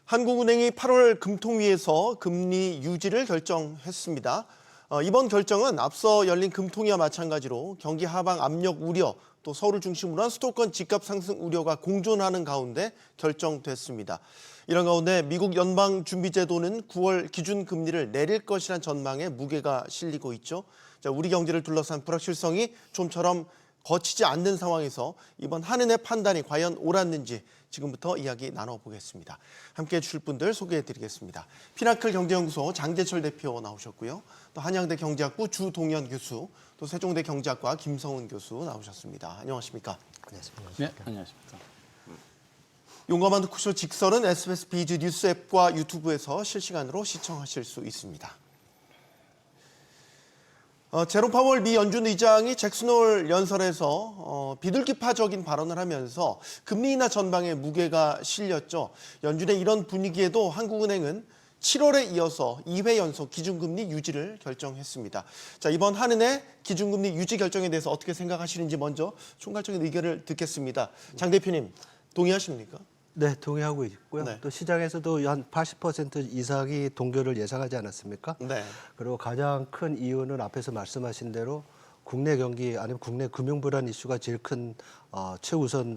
한국은행이 8월 금통위에서 금리 유지를 결정했습니다. 이번 결정은 앞서 열린 금통위와 마찬가지로 경기 하방 압력 우려, 또 서울을 중심으로 한 수도권 집값 상승 우려가 공존하는 가운데 결정됐습니다. 이런 가운데 미국 연방준비제도는 9월 기준금리를 내릴 것이란 전망에 무게가 실리고 있죠. 우리 경제를 둘러싼 불확실성이 좀처럼 거치지 않는 상황에서 이번 한은의 판단이 과연 옳았는지 지금부터 이야기 나눠보겠습니다. 함께해 주실 분들 소개해드리겠습니다. 피나클 경제연구소 장재철 대표 나오셨고요. 또 한양대 경제학부 주동현 교수, 또 세종대 경제학과 김성훈 교수 나오셨습니다. 안녕하십니까? 안녕하십니까? 네, 안녕하십니까? 용감한 토크쇼 직설은 SBS 비즈 뉴스 앱과 유튜브에서 실시간으로 시청하실 수 있습니다. 제롬 파월 미 연준 의장이 잭슨홀 연설에서 비둘기파적인 발언을 하면서 금리 인하 전방에 무게가 실렸죠. 연준의 이런 분위기에도 한국은행은 7월에 이어서 2회 연속 기준금리 유지를 결정했습니다. 자, 이번 한은의 기준금리 유지 결정에 대해서 어떻게 생각하시는지 먼저 총괄적인 의견을 듣겠습니다. 장 대표님, 동의하십니까? 네, 동의하고 있고요. 네. 또 시장에서도 한 80% 이상이 동결을 예상하지 않았습니까? 네. 그리고 가장 큰 이유는 앞에서 말씀하신 대로 국내 경기 아니면 국내 금융 불안 이슈가 제일 큰 최우선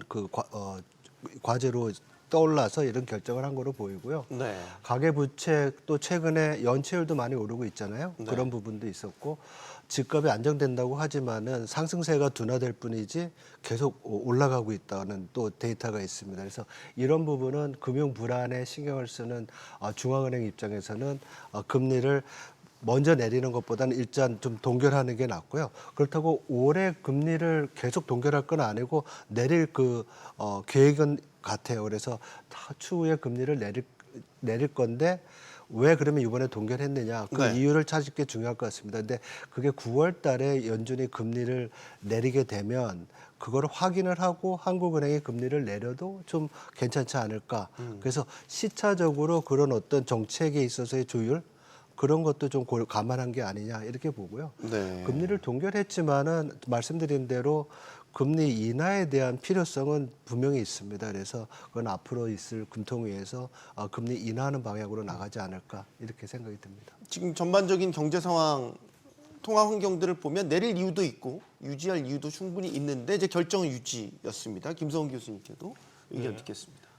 과제로 떠올라서 이런 결정을 한 거로 보이고요. 네. 가계부채 또 최근에 연체율도 많이 오르고 있잖아요. 네. 그런 부분도 있었고 집값이 안정된다고 하지만은 상승세가 둔화될 뿐이지 계속 올라가고 있다는 또 데이터가 있습니다. 그래서 이런 부분은 금융 불안에 신경을 쓰는 중앙은행 입장에서는 금리를 먼저 내리는 것보다는 일단 좀 동결하는 게 낫고요. 그렇다고 올해 금리를 계속 동결할 건 아니고 내릴 계획은 같아요. 그래서 추후에 금리를 내릴 건데 왜 그러면 이번에 동결했느냐 그 네. 이유를 찾을 게 중요할 것 같습니다. 근데 그게 9월 달에 연준이 금리를 내리게 되면 그걸 확인을 하고 한국은행이 금리를 내려도 좀 괜찮지 않을까. 그래서 시차적으로 그런 어떤 정책에 있어서의 조율 그런 것도 좀 감안한 게 아니냐 이렇게 보고요. 네. 금리를 동결했지만은 말씀드린 대로 금리 인하에 대한 필요성은 분명히 있습니다. 그래서 그건 앞으로 있을 금통위에서 금리 인하하는 방향으로 나가지 않을까 이렇게 생각이 듭니다. 지금 전반적인 경제 상황, 통화 환경들을 보면 내릴 이유도 있고 유지할 이유도 충분히 있는데 이제 결정은 유지였습니다. 김성훈 교수님께도 의견 듣겠습니다.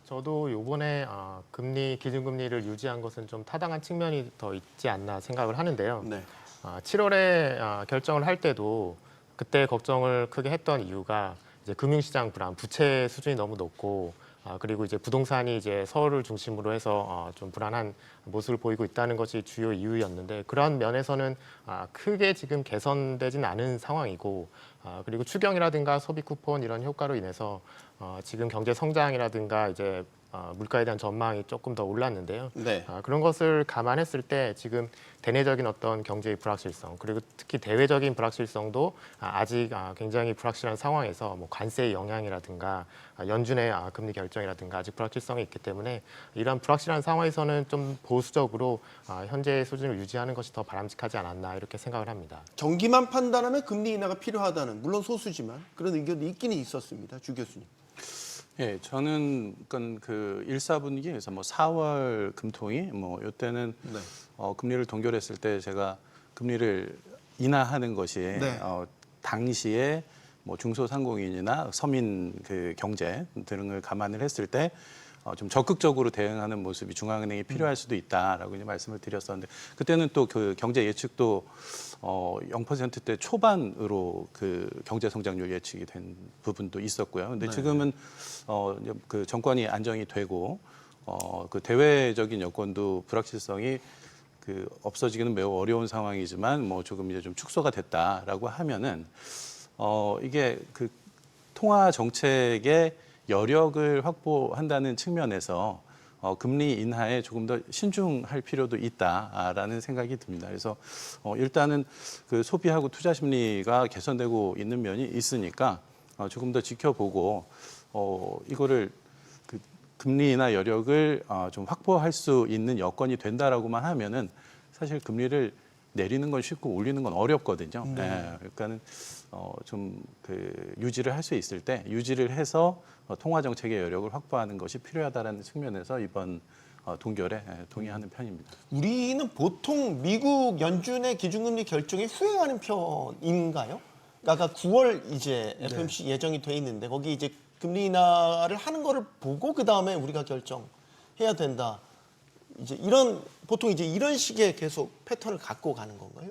저도 이번에 금리 기준금리를 유지한 것은 좀 타당한 측면이 더 있지 않나 생각을 하는데요. 네. 7월에 결정을 할 때도 그때 걱정을 크게 했던 이유가 이제 금융시장 불안, 부채 수준이 너무 높고 그리고 이제 부동산이 이제 서울을 중심으로 해서 좀 불안한 모습을 보이고 있다는 것이 주요 이유였는데 그런 면에서는 크게 지금 개선되진 않은 상황이고 그리고 추경이라든가 소비 쿠폰 이런 효과로 인해서 지금 경제 성장이라든가 이제 물가에 대한 전망이 조금 더 올랐는데요. 네. 그런 것을 감안했을 때 지금 대내적인 어떤 경제의 불확실성 그리고 특히 대외적인 불확실성도 아직 굉장히 불확실한 상황에서 뭐 관세의 영향이라든가 연준의 금리 결정이라든가 아직 불확실성이 있기 때문에 이러한 불확실한 상황에서는 좀 보수적으로 현재의 수준을 유지하는 것이 더 바람직하지 않았나 이렇게 생각을 합니다. 경기만 판단하면 금리 인하가 필요하다는 물론 소수지만 그런 의견도 있기는 있었습니다. 주 교수님. 예, 저는 그 1사분기에서 뭐 4월 금통위 뭐 이때는 네. 금리를 동결했을 때 제가 금리를 인하하는 것이 네. 당시에 뭐 중소상공인이나 서민 그 경제 등을 감안을 했을 때 좀 적극적으로 대응하는 모습이 중앙은행이 필요할 수도 있다라고 이제 말씀을 드렸었는데 그때는 또 그 경제 예측도 0%대 초반으로 그 경제 성장률 예측이 된 부분도 있었고요. 근데 네. 지금은 그 정권이 안정이 되고 그 대외적인 여건도 불확실성이 그 없어지기는 매우 어려운 상황이지만 뭐 조금 이제 좀 축소가 됐다라고 하면은 이게 그 통화 정책의 여력을 확보한다는 측면에서 금리 인하에 조금 더 신중할 필요도 있다라는 생각이 듭니다. 그래서 일단은 그 소비하고 투자 심리가 개선되고 있는 면이 있으니까 조금 더 지켜보고 이거를 그 금리 인하 여력을 좀 확보할 수 있는 여건이 된다라고만 하면은 사실 금리를 내리는 건 쉽고 올리는 건 어렵거든요. 그러니까는 좀 그 유지를 할 수 있을 때 유지를 해서 통화 정책의 여력을 확보하는 것이 필요하다라는 측면에서 이번 동결에 동의하는 편입니다. 우리는 보통 미국 연준의 기준금리 결정에 후행하는 편인가요? 아까 9월 이제 FOMC 예정이 돼 있는데 거기 이제 금리 인하를 하는 거를 보고 그 다음에 우리가 결정해야 된다. 이제 보통 이제 이런 식의 계속 패턴을 갖고 가는 건가요?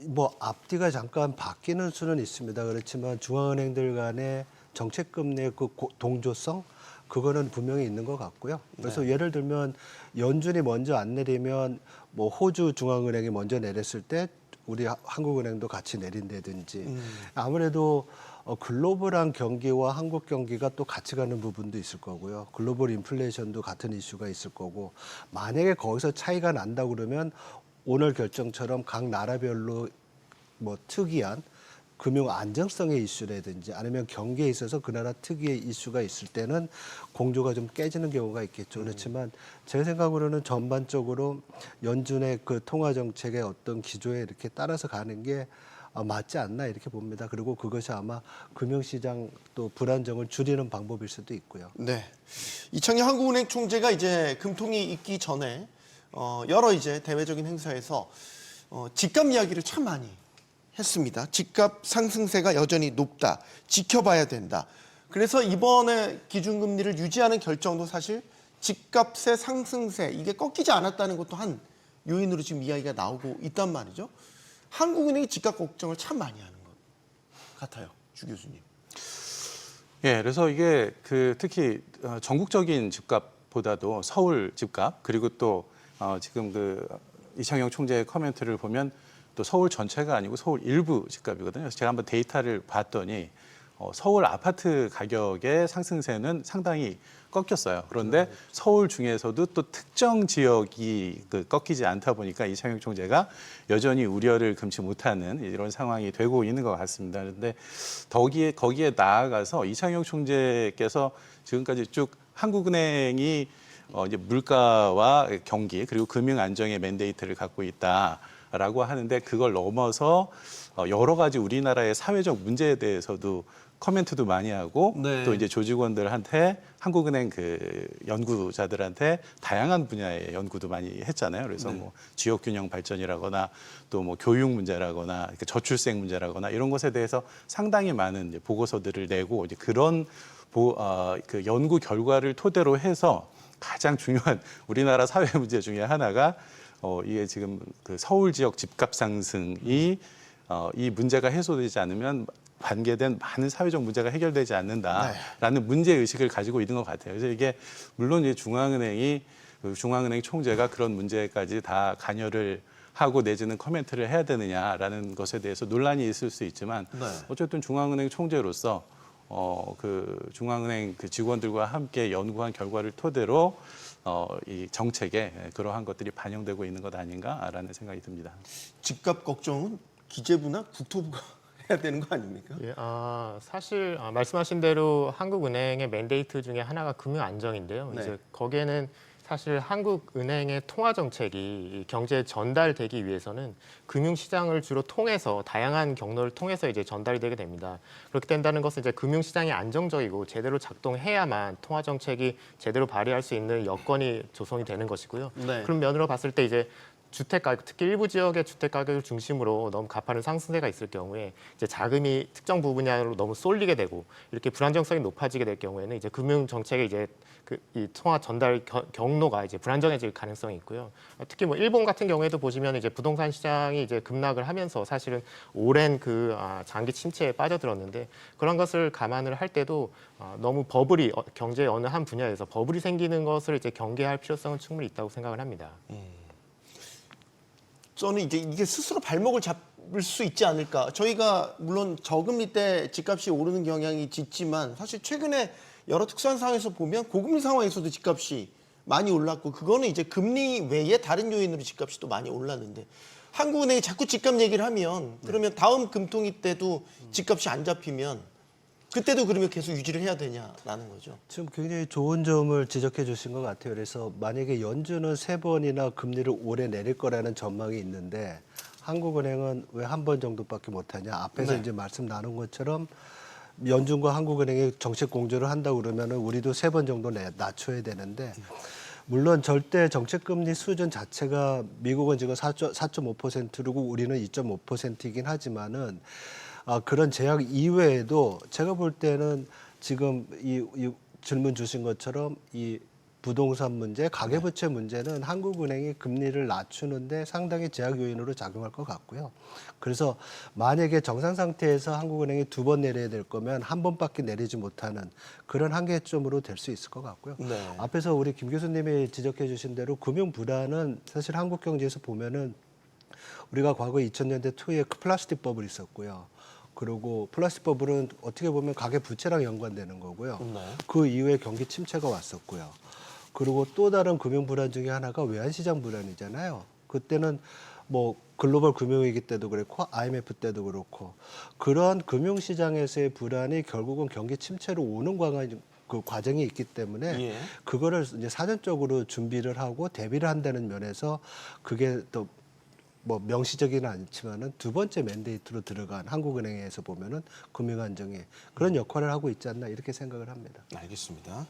뭐 앞뒤가 잠깐 바뀌는 수는 있습니다. 그렇지만 중앙은행들 간의 정책금리의 그 동조성 그거는 분명히 있는 것 같고요. 그래서 예를 들면 연준이 먼저 안 내리면 뭐 호주 중앙은행이 먼저 내렸을 때 우리 한국은행도 같이 내린다든지 아무래도 글로벌한 경기와 한국 경기가 또 같이 가는 부분도 있을 거고요. 글로벌 인플레이션도 같은 이슈가 있을 거고 만약에 거기서 차이가 난다 그러면 오늘 결정처럼 각 나라별로 뭐 특이한 금융 안정성의 이슈라든지 아니면 경기에 있어서 그 나라 특유의 이슈가 있을 때는 공조가 좀 깨지는 경우가 있겠죠. 그렇지만 제 생각으로는 전반적으로 연준의 그 통화 정책의 어떤 기조에 이렇게 따라서 가는 게 맞지 않나 이렇게 봅니다. 그리고 그것이 아마 금융시장 또 불안정을 줄이는 방법일 수도 있고요. 네. 이창용 한국은행 총재가 이제 금통이 있기 전에 여러 이제 대외적인 행사에서 집값 이야기를 참 많이 했습니다. 집값 상승세가 여전히 높다. 지켜봐야 된다. 그래서 이번에 기준금리를 유지하는 결정도 사실 집값의 상승세 이게 꺾이지 않았다는 것도 한 요인으로 지금 이야기가 나오고 있단 말이죠. 한국은행이 집값 걱정을 참 많이 하는 것 같아요. 주 교수님. 예, 그래서 이게 그 특히 전국적인 집값보다도 서울 집값 그리고 또 지금 그 이창용 총재의 커멘트를 보면 또 서울 전체가 아니고 서울 일부 집값이거든요. 그래서 제가 한번 데이터를 봤더니 서울 아파트 가격의 상승세는 상당히 꺾였어요. 그런데 서울 중에서도 또 특정 지역이 꺾이지 않다 보니까 이창용 총재가 여전히 우려를 금치 못하는 이런 상황이 되고 있는 것 같습니다. 그런데 거기에 나아가서 이창용 총재께서 지금까지 쭉 한국은행이 이제 물가와 경기 그리고 금융 안정의 맨데이트를 갖고 있다라고 하는데 그걸 넘어서 여러 가지 우리나라의 사회적 문제에 대해서도 커멘트도 많이 하고 또 이제 조직원들한테 한국은행 그 연구자들한테 다양한 분야의 연구도 많이 했잖아요. 그래서 뭐 지역균형 발전이라거나 또 뭐 교육 문제라거나 저출생 문제라거나 이런 것에 대해서 상당히 많은 이제 보고서들을 내고 이제 그런 그 연구 결과를 토대로 해서 가장 중요한 우리나라 사회 문제 중에 하나가 이게 지금 그 서울 지역 집값 상승이 이 문제가 해소되지 않으면 관계된 많은 사회적 문제가 해결되지 않는다라는 문제 의식을 가지고 있는 것 같아요. 그래서 이게 물론 이제 중앙은행 총재가 그런 문제까지 다 관여를 하고 내지는 커멘트를 해야 되느냐라는 것에 대해서 논란이 있을 수 있지만 어쨌든 중앙은행 총재로서 그 중앙은행 그 직원들과 함께 연구한 결과를 토대로 이 정책에 그러한 것들이 반영되고 있는 것 아닌가라는 생각이 듭니다. 집값 걱정은 기재부나 국토부가 해야 되는 거 아닙니까? 예, 사실 말씀하신 대로 한국은행의 맨데이트 중에 하나가 금융 안정인데요. 네. 이제 거기에는 사실 한국은행의 통화 정책이 경제에 전달되기 위해서는 금융시장을 주로 통해서 다양한 경로를 통해서 이제 전달이 되게 됩니다. 그렇게 된다는 것은 이제 금융시장이 안정적이고 제대로 작동해야만 통화 정책이 제대로 발휘할 수 있는 여건이 조성이 되는 것이고요. 네. 그런 면으로 봤을 때 이제 주택 가격, 특히 일부 지역의 주택 가격을 중심으로 너무 가파른 상승세가 있을 경우에 이제 자금이 특정 부분으로 너무 쏠리게 되고 이렇게 불안정성이 높아지게 될 경우에는 이제 금융 정책의 이제 이 통화 전달 경로가 이제 불안정해질 가능성이 있고요. 특히 뭐 일본 같은 경우에도 보시면 이제 부동산 시장이 이제 급락을 하면서 사실은 오랜 장기 침체에 빠져들었는데 그런 것을 감안을 할 때도 너무 버블이 경제의 어느 한 분야에서 버블이 생기는 것을 이제 경계할 필요성은 충분히 있다고 생각을 합니다. 저는 이게 스스로 발목을 잡을 수 있지 않을까. 저희가 물론 저금리 때 집값이 오르는 경향이 짙지만 사실 최근에 여러 특수한 상황에서 보면 고금리 상황에서도 집값이 많이 올랐고 그거는 이제 금리 외에 다른 요인으로 집값이 또 많이 올랐는데 한국은행이 자꾸 집값 얘기를 하면 그러면 다음 금통위 때도 집값이 안 잡히면 그때도 그러면 계속 유지를 해야 되냐라는 거죠. 지금 굉장히 좋은 점을 지적해 주신 것 같아요. 그래서 만약에 연준은 3번이나 금리를 올해 내릴 거라는 전망이 있는데 한국은행은 왜 한 번 정도밖에 못하냐? 앞에서 네. 이제 말씀 나눈 것처럼 연준과 한국은행이 정책 공조를 한다고 그러면은 우리도 3번 정도 낮춰야 되는데 물론 절대 정책금리 수준 자체가 미국은 지금 4.5%고 우리는 2.5%이긴 하지만은 그런 제약 이외에도 제가 볼 때는 지금 이 질문 주신 것처럼 이 부동산 문제, 가계부채 문제는 한국은행이 금리를 낮추는데 상당히 제약 요인으로 작용할 것 같고요. 그래서 만약에 정상 상태에서 한국은행이 2번 내려야 될 거면 한 번밖에 내리지 못하는 그런 한계점으로 될 수 있을 것 같고요. 네. 앞에서 우리 김 교수님이 지적해 주신 대로 금융 불안은 사실 한국 경제에서 보면은 우리가 과거 2000년대 초에 플라스틱 버블이 있었고요. 그리고 플라스틱 버블은 어떻게 보면 가계 부채랑 연관되는 거고요. 네. 그 이후에 경기 침체가 왔었고요. 그리고 또 다른 금융 불안 중에 하나가 외환시장 불안이잖아요. 그때는 뭐 글로벌 금융위기 때도 그렇고 IMF 때도 그렇고 그런 금융시장에서의 불안이 결국은 경기 침체로 오는 그 과정이 있기 때문에 예. 그거를 이제 사전적으로 준비를 하고 대비를 한다는 면에서 그게 또 뭐 명시적이는 않지만은 2번째 맨데이트로 들어간 한국은행에서 보면은 금융 안정에 그런 역할을 하고 있지 않나 이렇게 생각을 합니다. 알겠습니다.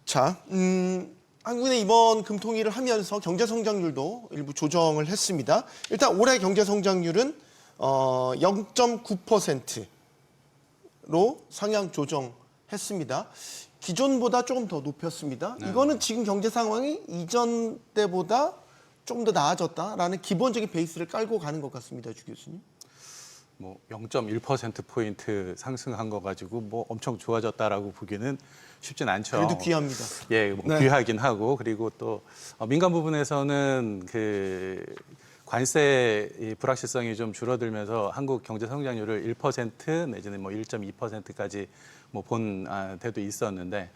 자, 한국은행 이번 금통위를 하면서 경제 성장률도 일부 조정을 했습니다. 일단 올해 경제 성장률은 0.9%로 상향 조정했습니다. 기존보다 조금 더 높였습니다. 이거는 지금 경제 상황이 이전 때보다 조금 더 나아졌다라는 기본적인 베이스를 깔고 가는 것 같습니다, 주 교수님. 뭐 0.1%포인트 상승한 거 가지고 뭐 엄청 좋아졌다라고 보기는 쉽진 않죠. 그래도 귀합니다. 예, 뭐 네. 귀하긴 하고 그리고 또 민간 부분에서는 그 관세 이 불확실성이 좀 줄어들면서 한국 경제 성장률을 1% 내지는 뭐 1.2%까지 뭐 본 때도 있었는데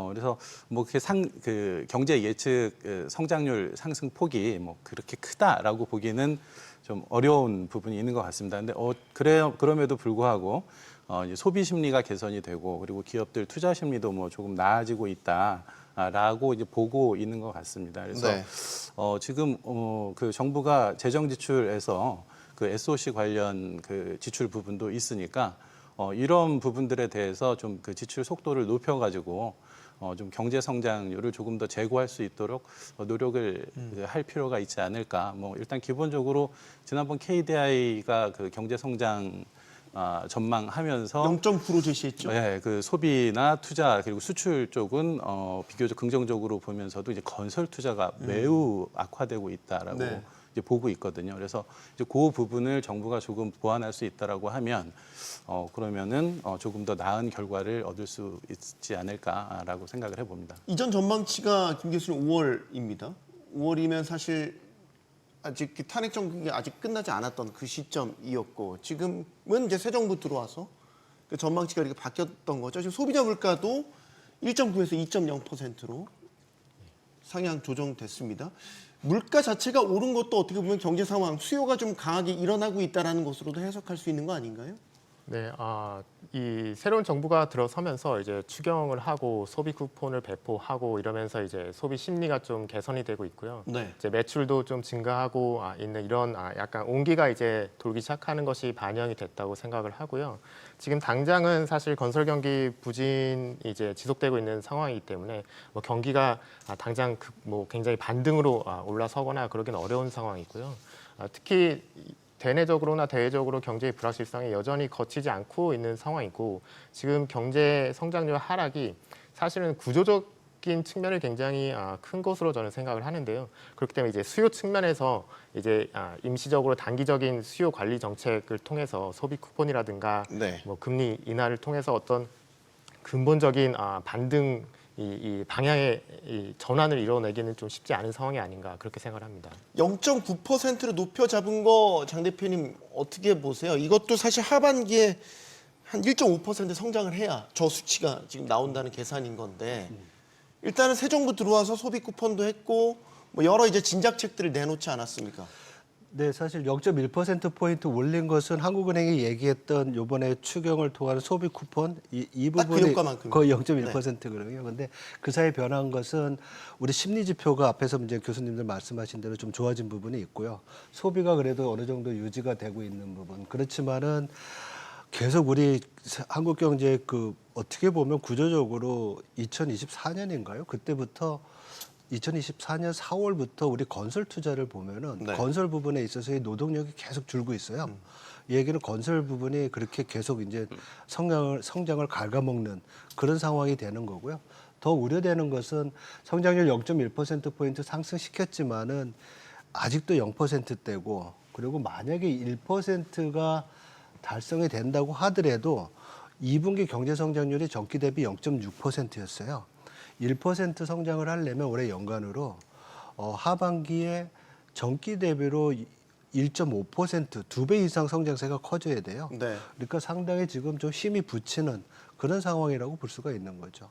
그래서 뭐 그 경제 예측 성장률 상승 폭이 뭐 그렇게 크다라고 보기는 좀 어려운 부분이 있는 것 같습니다. 근데 그럼에도 불구하고 이제 소비 심리가 개선이 되고 그리고 기업들 투자 심리도 뭐 조금 나아지고 있다라고 이제 보고 있는 것 같습니다. 그래서 네. 지금 그 정부가 재정 지출에서 그 SOC 관련 그 지출 부분도 있으니까 이런 부분들에 대해서 좀 그 지출 속도를 높여가지고 좀 경제 성장률을 조금 더 제고할 수 있도록 노력을 할 필요가 있지 않을까. 뭐 일단 기본적으로 지난번 KDI가 그 경제 성장 전망하면서 0.9로 제시했죠. 예, 그 소비나 투자 그리고 수출 쪽은 비교적 긍정적으로 보면서도 이제 건설 투자가 매우 악화되고 있다라고 네. 이제 보고 있거든요. 그래서 이제 그 부분을 정부가 조금 보완할 수 있다라고 하면 그러면은 조금 더 나은 결과를 얻을 수 있지 않을까라고 생각을 해봅니다. 이전 전망치가 김 교수님 5월입니다. 5월이면 사실 아직 그 탄핵 정국이 아직 끝나지 않았던 그 시점이었고 지금은 이제 새 정부 들어와서 그 전망치가 이렇게 바뀌었던 거죠. 지금 소비자 물가도 1.9에서 2.0%로 상향 조정됐습니다. 물가 자체가 오른 것도 어떻게 보면 경제 상황, 수요가 좀 강하게 일어나고 있다는 것으로도 해석할 수 있는 거 아닌가요? 네, 이 새로운 정부가 들어서면서 이제 추경을 하고 소비 쿠폰을 배포하고 이러면서 이제 소비 심리가 좀 개선이 되고 있고요. 네. 이제 매출도 좀 증가하고 있는 이런 약간 온기가 이제 돌기 시작하는 것이 반영이 됐다고 생각을 하고요. 지금 당장은 사실 건설 경기 부진이 이제 지속되고 있는 상황이기 때문에 뭐 경기가 당장 뭐 굉장히 반등으로 올라서거나 그러기는 어려운 상황이고요. 특히 대내적으로나 대외적으로 경제의 불확실성이 여전히 거치지 않고 있는 상황이고 지금 경제 성장률 하락이 사실은 구조적인 측면을 굉장히 큰 것으로 저는 생각을 하는데요. 그렇기 때문에 이제 수요 측면에서 이제 임시적으로 단기적인 수요 관리 정책을 통해서 소비 쿠폰이라든가 네. 뭐 금리 인하를 통해서 어떤 근본적인 반등 이 방향의 이 전환을 이뤄내기는 좀 쉽지 않은 상황이 아닌가 그렇게 생각을 합니다. 0.9%로 높여 잡은 거 장 대표님 어떻게 보세요? 이것도 사실 하반기에 한 1.5% 성장을 해야 저 수치가 지금 나온다는 계산인 건데 일단은 새 정부 들어와서 소비 쿠폰도 했고 뭐 여러 이제 진작책들을 내놓지 않았습니까? 네, 사실 0.1%포인트 올린 것은 한국은행이 얘기했던 요번에 추경을 통한 소비 쿠폰 이 딱그 부분이 효과만큼이요. 거의 0.1%거든요. 근데 그 사이 변한 것은 우리 심리 지표가 앞에서 이제 교수님들 말씀하신 대로 좀 좋아진 부분이 있고요. 소비가 그래도 어느 정도 유지가 되고 있는 부분. 그렇지만은 계속 우리 한국 경제 어떻게 보면 구조적으로 2024년인가요? 그때부터 2024년 4월부터 우리 건설 투자를 보면은 네. 건설 부분에 있어서의 노동력이 계속 줄고 있어요. 이 얘기는 건설 부분이 그렇게 계속 이제 성장을 갉아먹는 그런 상황이 되는 거고요. 더 우려되는 것은 성장률 0.1%포인트 상승시켰지만은 아직도 0%대고 그리고 만약에 1%가 달성이 된다고 하더라도 2분기 경제 성장률이 전기 대비 0.6%였어요. 1% 성장을 하려면 올해 연간으로 하반기에 전기 대비로 1.5% 2배 이상 성장세가 커져야 돼요. 네. 그러니까 상당히 지금 좀 힘이 붙이는 그런 상황이라고 볼 수가 있는 거죠.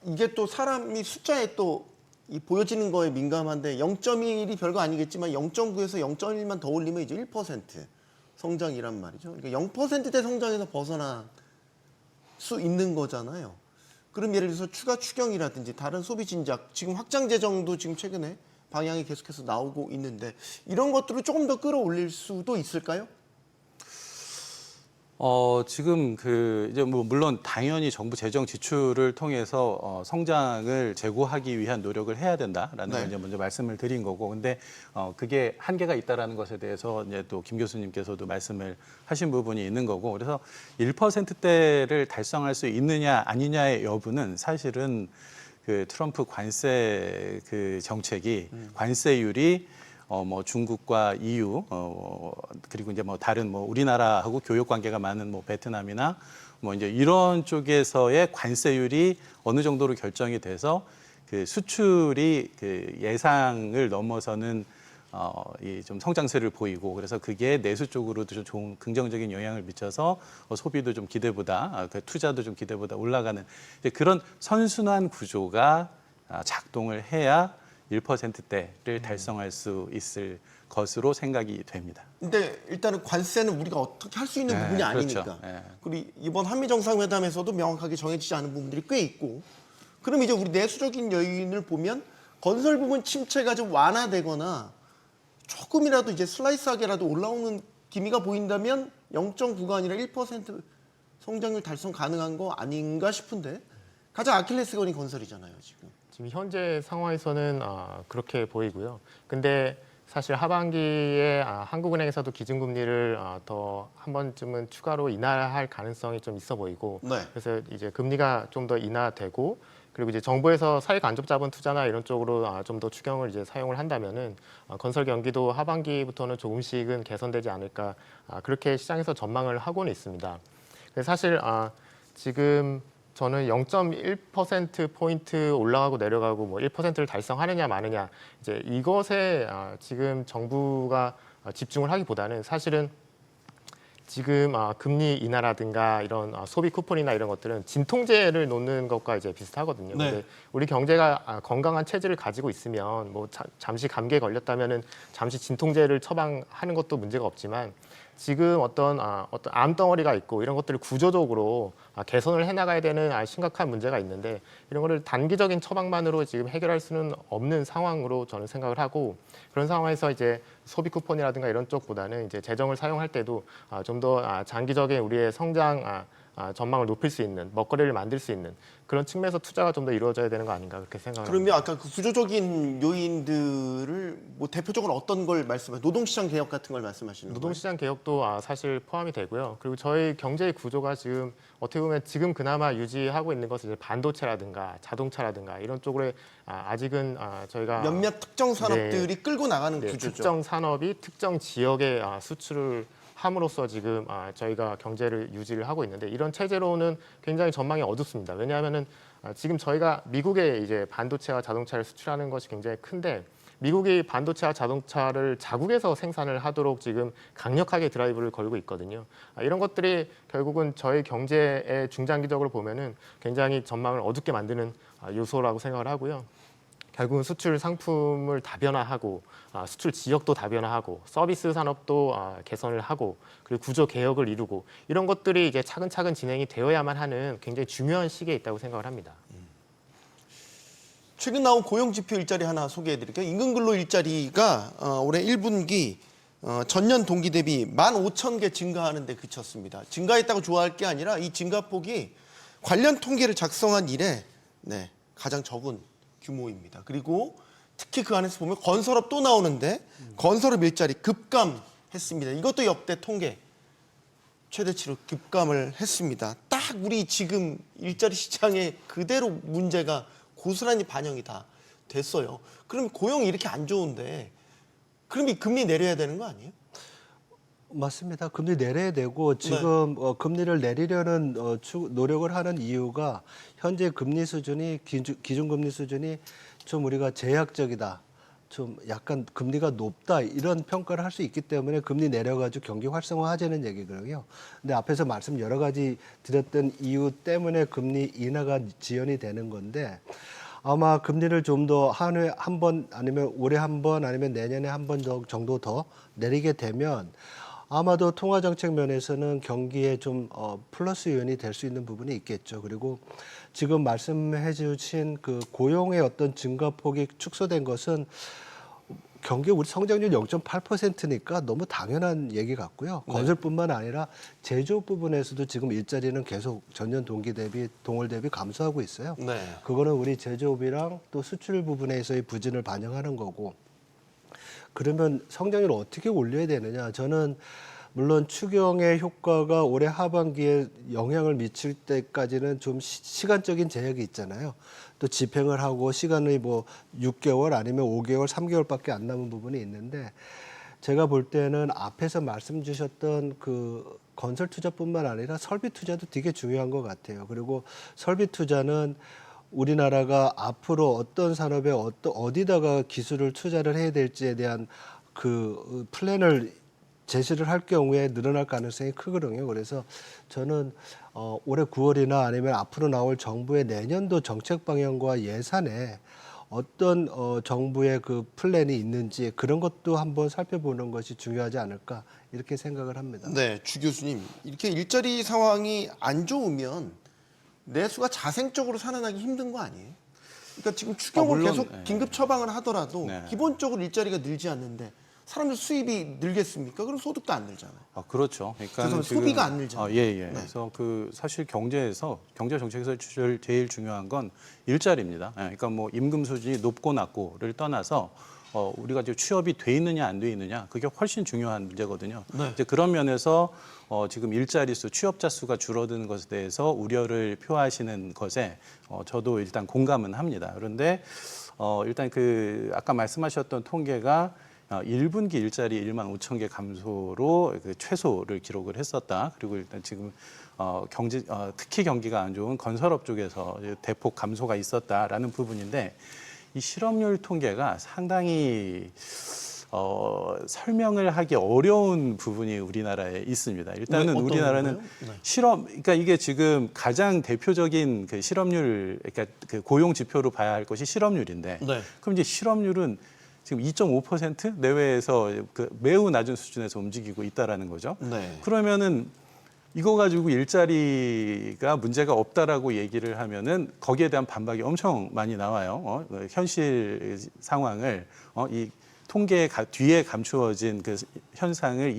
이게 또 사람이 숫자에 또 이 보여지는 거에 민감한데 0.1이 별거 아니겠지만 0.9에서 0.1만 더 올리면 이제 1% 성장이란 말이죠. 그러니까 0%대 성장에서 벗어날 수 있는 거잖아요. 그럼 예를 들어서 추가 추경이라든지 다른 소비 진작, 지금 확장 재정도 지금 최근에 방향이 계속해서 나오고 있는데 이런 것들을 조금 더 끌어올릴 수도 있을까요? 지금 이제 뭐 물론 당연히 정부 재정 지출을 통해서 성장을 제고하기 위한 노력을 해야 된다라는 네. 걸 이제 먼저 말씀을 드린 거고, 근데 그게 한계가 있다라는 것에 대해서 이제 또 김 교수님께서도 말씀을 하신 부분이 있는 거고, 그래서 1%대를 달성할 수 있느냐 아니냐의 여부는 사실은 그 트럼프 관세 정책이 관세율이 뭐 중국과 EU 그리고 이제 뭐 다른 뭐 우리나라하고 교역 관계가 많은 뭐 베트남이나 뭐 이제 이런 쪽에서의 관세율이 어느 정도로 결정이 돼서 그 수출이 그 예상을 넘어서는 이 좀 성장세를 보이고, 그래서 그게 내수 쪽으로도 좀 좋은 긍정적인 영향을 미쳐서 소비도 좀 기대보다 그 투자도 좀 기대보다 올라가는 이제 그런 선순환 구조가 작동을 해야 1%대를 달성할 수 있을 것으로 생각이 됩니다. 근데 일단은 관세는 우리가 어떻게 할 수 있는 네, 부분이 그렇죠. 아니니까. 네. 그리고 이번 한미 정상회담에서도 명확하게 정해지지 않은 부분들이 꽤 있고. 그럼 이제 우리 내수적인 요인을 보면 건설 부분 침체가 좀 완화되거나 조금이라도 이제 슬라이스하게라도 올라오는 기미가 보인다면 0.9가 아니라 1% 성장률 달성 가능한 거 아닌가 싶은데 가장 아킬레스건이 건설이잖아요, 지금. 지금 현재 상황에서는 그렇게 보이고요. 근데 사실 하반기에 한국은행에서도 기준금리를 더 한 번쯤은 추가로 인하할 가능성이 좀 있어 보이고, 네. 그래서 이제 금리가 좀 더 인하되고, 그리고 이제 정부에서 사익 안쪽 자본 투자나 이런 쪽으로 좀 더 추경을 이제 사용을 한다면은 건설 경기도 하반기부터는 조금씩은 개선되지 않을까, 그렇게 시장에서 전망을 하고는 있습니다. 그래서 사실 지금 저는 0.1%포인트 올라가고 내려가고 뭐 1%를 달성하느냐 마느냐, 이제 이것에 지금 정부가 집중을 하기보다는 사실은 지금 금리 인하라든가 이런 소비 쿠폰이나 이런 것들은 진통제를 놓는 것과 이제 비슷하거든요. 네. 근데 우리 경제가 건강한 체질을 가지고 있으면 뭐 잠시 감기에 걸렸다면은 잠시 진통제를 처방하는 것도 문제가 없지만, 지금 어떤 암덩어리가 있고 이런 것들을 구조적으로 개선을 해나가야 되는 심각한 문제가 있는데, 이런 거를 단기적인 처방만으로 지금 해결할 수는 없는 상황으로 저는 생각을 하고, 그런 상황에서 이제 소비 쿠폰이라든가 이런 쪽보다는 이제 재정을 사용할 때도 좀 더 장기적인 우리의 성장 전망을 높일 수 있는 먹거리를 만들 수 있는 그런 측면에서 투자가 좀 더 이루어져야 되는 거 아닌가 그렇게 생각합니다. 그러면 아까 그 구조적인 요인들을 뭐 대표적으로 어떤 걸 말씀하세요? 노동시장 개혁 같은 걸 말씀하시는 거예요? 노동시장 개혁도 사실 포함이 되고요. 그리고 저희 경제의 구조가 지금 어떻게 보면 지금 그나마 유지하고 있는 것은 이제 반도체라든가 자동차라든가 이런 쪽으로 아직은 저희가 몇몇 특정 산업들이 끌고 나가는 구조죠. 특정 산업이 특정 지역에 수출을 함으로써 지금 저희가 경제를 유지를 하고 있는데, 이런 체제로는 굉장히 전망이 어둡습니다. 왜냐하면은 지금 저희가 미국에 이제 반도체와 자동차를 수출하는 것이 굉장히 큰데, 미국이 반도체와 자동차를 자국에서 생산을 하도록 지금 강력하게 드라이브를 걸고 있거든요. 이런 것들이 결국은 저희 경제의 중장기적으로 보면은 굉장히 전망을 어둡게 만드는 요소라고 생각을 하고요. 결국은 수출 상품을 다변화하고 수출 지역도 다변화하고 서비스 산업도 개선을 하고 그리고 구조 개혁을 이루고 이런 것들이 이제 차근차근 진행이 되어야만 하는 굉장히 중요한 시기에 있다고 생각을 합니다. 최근 나온 고용지표 일자리 하나 소개해드릴게요. 임금근로 일자리가 올해 1분기 전년 동기 대비 15,000개 증가하는 데 그쳤습니다. 증가했다고 좋아할 게 아니라 이 증가폭이 관련 통계를 작성한 이래 가장 적은 규모입니다. 그리고 특히 그 안에서 보면 건설업 또 나오는데 건설업 일자리 급감했습니다. 이것도 역대 통계 최대치로 급감을 했습니다. 딱 우리 지금 일자리 시장에 그대로 문제가 고스란히 반영이 다 됐어요. 그럼 고용이 이렇게 안 좋은데 그럼 이 금리 내려야 되는 거 아니에요? 맞습니다. 금리 내려야 되고 지금 금리를 내리려는 노력을 하는 이유가 현재 금리 수준이 기준금리 수준이 좀 우리가 제약적이다. 좀 약간 금리가 높다 이런 평가를 할 수 있기 때문에 금리 내려가지고 경기 활성화하자는 얘기거든요. 근데 앞에서 말씀 여러 가지 드렸던 이유 때문에 금리 인하가 지연이 되는 건데 아마 금리를 좀 더 한 해 한 번 아니면 올해 한 번 아니면 내년에 한 번 정도 더 내리게 되면 아마도 통화정책 면에서는 경기에 좀 플러스 요인이 될 수 있는 부분이 있겠죠. 그리고 지금 말씀해 주신 그 고용의 어떤 증가폭이 축소된 것은 경기 우리 성장률 0.8%니까 너무 당연한 얘기 같고요. 건설뿐만 아니라 제조업 부분에서도 지금 일자리는 계속 전년 동기 대비 동월 대비 감소하고 있어요. 그거는 우리 제조업이랑 또 수출 부분에서의 부진을 반영하는 거고. 그러면 성장률을 어떻게 올려야 되느냐? 저는 물론 추경의 효과가 올해 하반기에 영향을 미칠 때까지는 좀 시간적인 제약이 있잖아요. 또 집행을 하고 시간이 뭐 6개월 아니면 5개월, 3개월밖에 안 남은 부분이 있는데 제가 볼 때는 앞에서 말씀 주셨던 그 건설 투자뿐만 아니라 설비 투자도 되게 중요한 것 같아요. 그리고 설비 투자는 우리나라가 앞으로 어떤 산업에 어디다가 기술을 투자를 해야 될지에 대한 그 플랜을 제시를 할 경우에 늘어날 가능성이 크거든요. 그래서 저는 올해 9월이나 아니면 앞으로 나올 정부의 내년도 정책 방향과 예산에 어떤 정부의 그 플랜이 있는지 그런 것도 한번 살펴보는 것이 중요하지 않을까 이렇게 생각을 합니다. 네, 주 교수님. 이렇게 일자리 상황이 안 좋으면 내수가 자생적으로 살아나기 힘든 거 아니에요? 그러니까 지금 추경을 물론, 계속 긴급 처방을 하더라도 네. 기본적으로 일자리가 늘지 않는데 사람들 수입이 늘겠습니까? 그럼 소득도 안 늘잖아요. 그렇죠. 그러니까 그래서 소비가 안 늘잖아요. 예. 그래서 그 사실 경제 정책에서 제일 중요한 건 일자리입니다. 그러니까 뭐 임금 수준이 높고 낮고를 떠나서 우리가 지금 취업이 돼 있느냐 안 돼 있느냐 그게 훨씬 중요한 문제거든요. 이제 그런 면에서 지금 일자리 수, 취업자 수가 줄어드는 것에 대해서 우려를 표하시는 것에 저도 일단 공감은 합니다. 그런데 일단 그 아까 말씀하셨던 통계가 1분기 일자리 1만 5천 개 감소로 그 최소를 기록을 했었다. 그리고 일단 지금 특히 경기가 안 좋은 건설업 쪽에서 대폭 감소가 있었다라는 부분인데 이 실업률 통계가 상당히 설명을 하기 어려운 부분이 우리나라에 있습니다. 일단은 어떤 우리나라는 거요? 그러니까 이게 지금 가장 대표적인 그 실업률, 그러니까 그 고용 지표로 봐야 할 것이 실업률인데, 그럼 이제 실업률은 지금 2.5% 내외에서 그 매우 낮은 수준에서 움직이고 있다라는 거죠. 그러면은 이거 가지고 일자리가 문제가 없다라고 얘기를 하면은 거기에 대한 반박이 엄청 많이 나와요. 현실 상황을 이 통계 뒤에 감추어진 그 현상을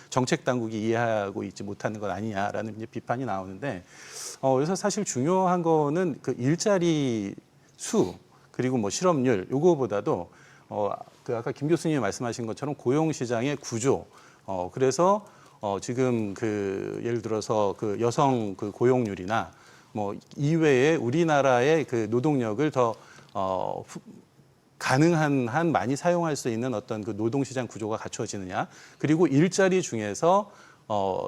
정책 당국이 이해하고 있지 못하는 것 아니냐라는 이제 비판이 나오는데 그래서 사실 중요한 거는 그 일자리 수 그리고 뭐 실업률 요거보다도 그 아까 김 교수님이 말씀하신 것처럼 고용 시장의 구조 그래서 지금 그 예를 들어서 그 여성 그 고용률이나 뭐 이외에 우리나라의 그 노동력을 더 가능한 한 많이 사용할 수 있는 어떤 그 노동시장 구조가 갖춰지느냐 그리고 일자리 중에서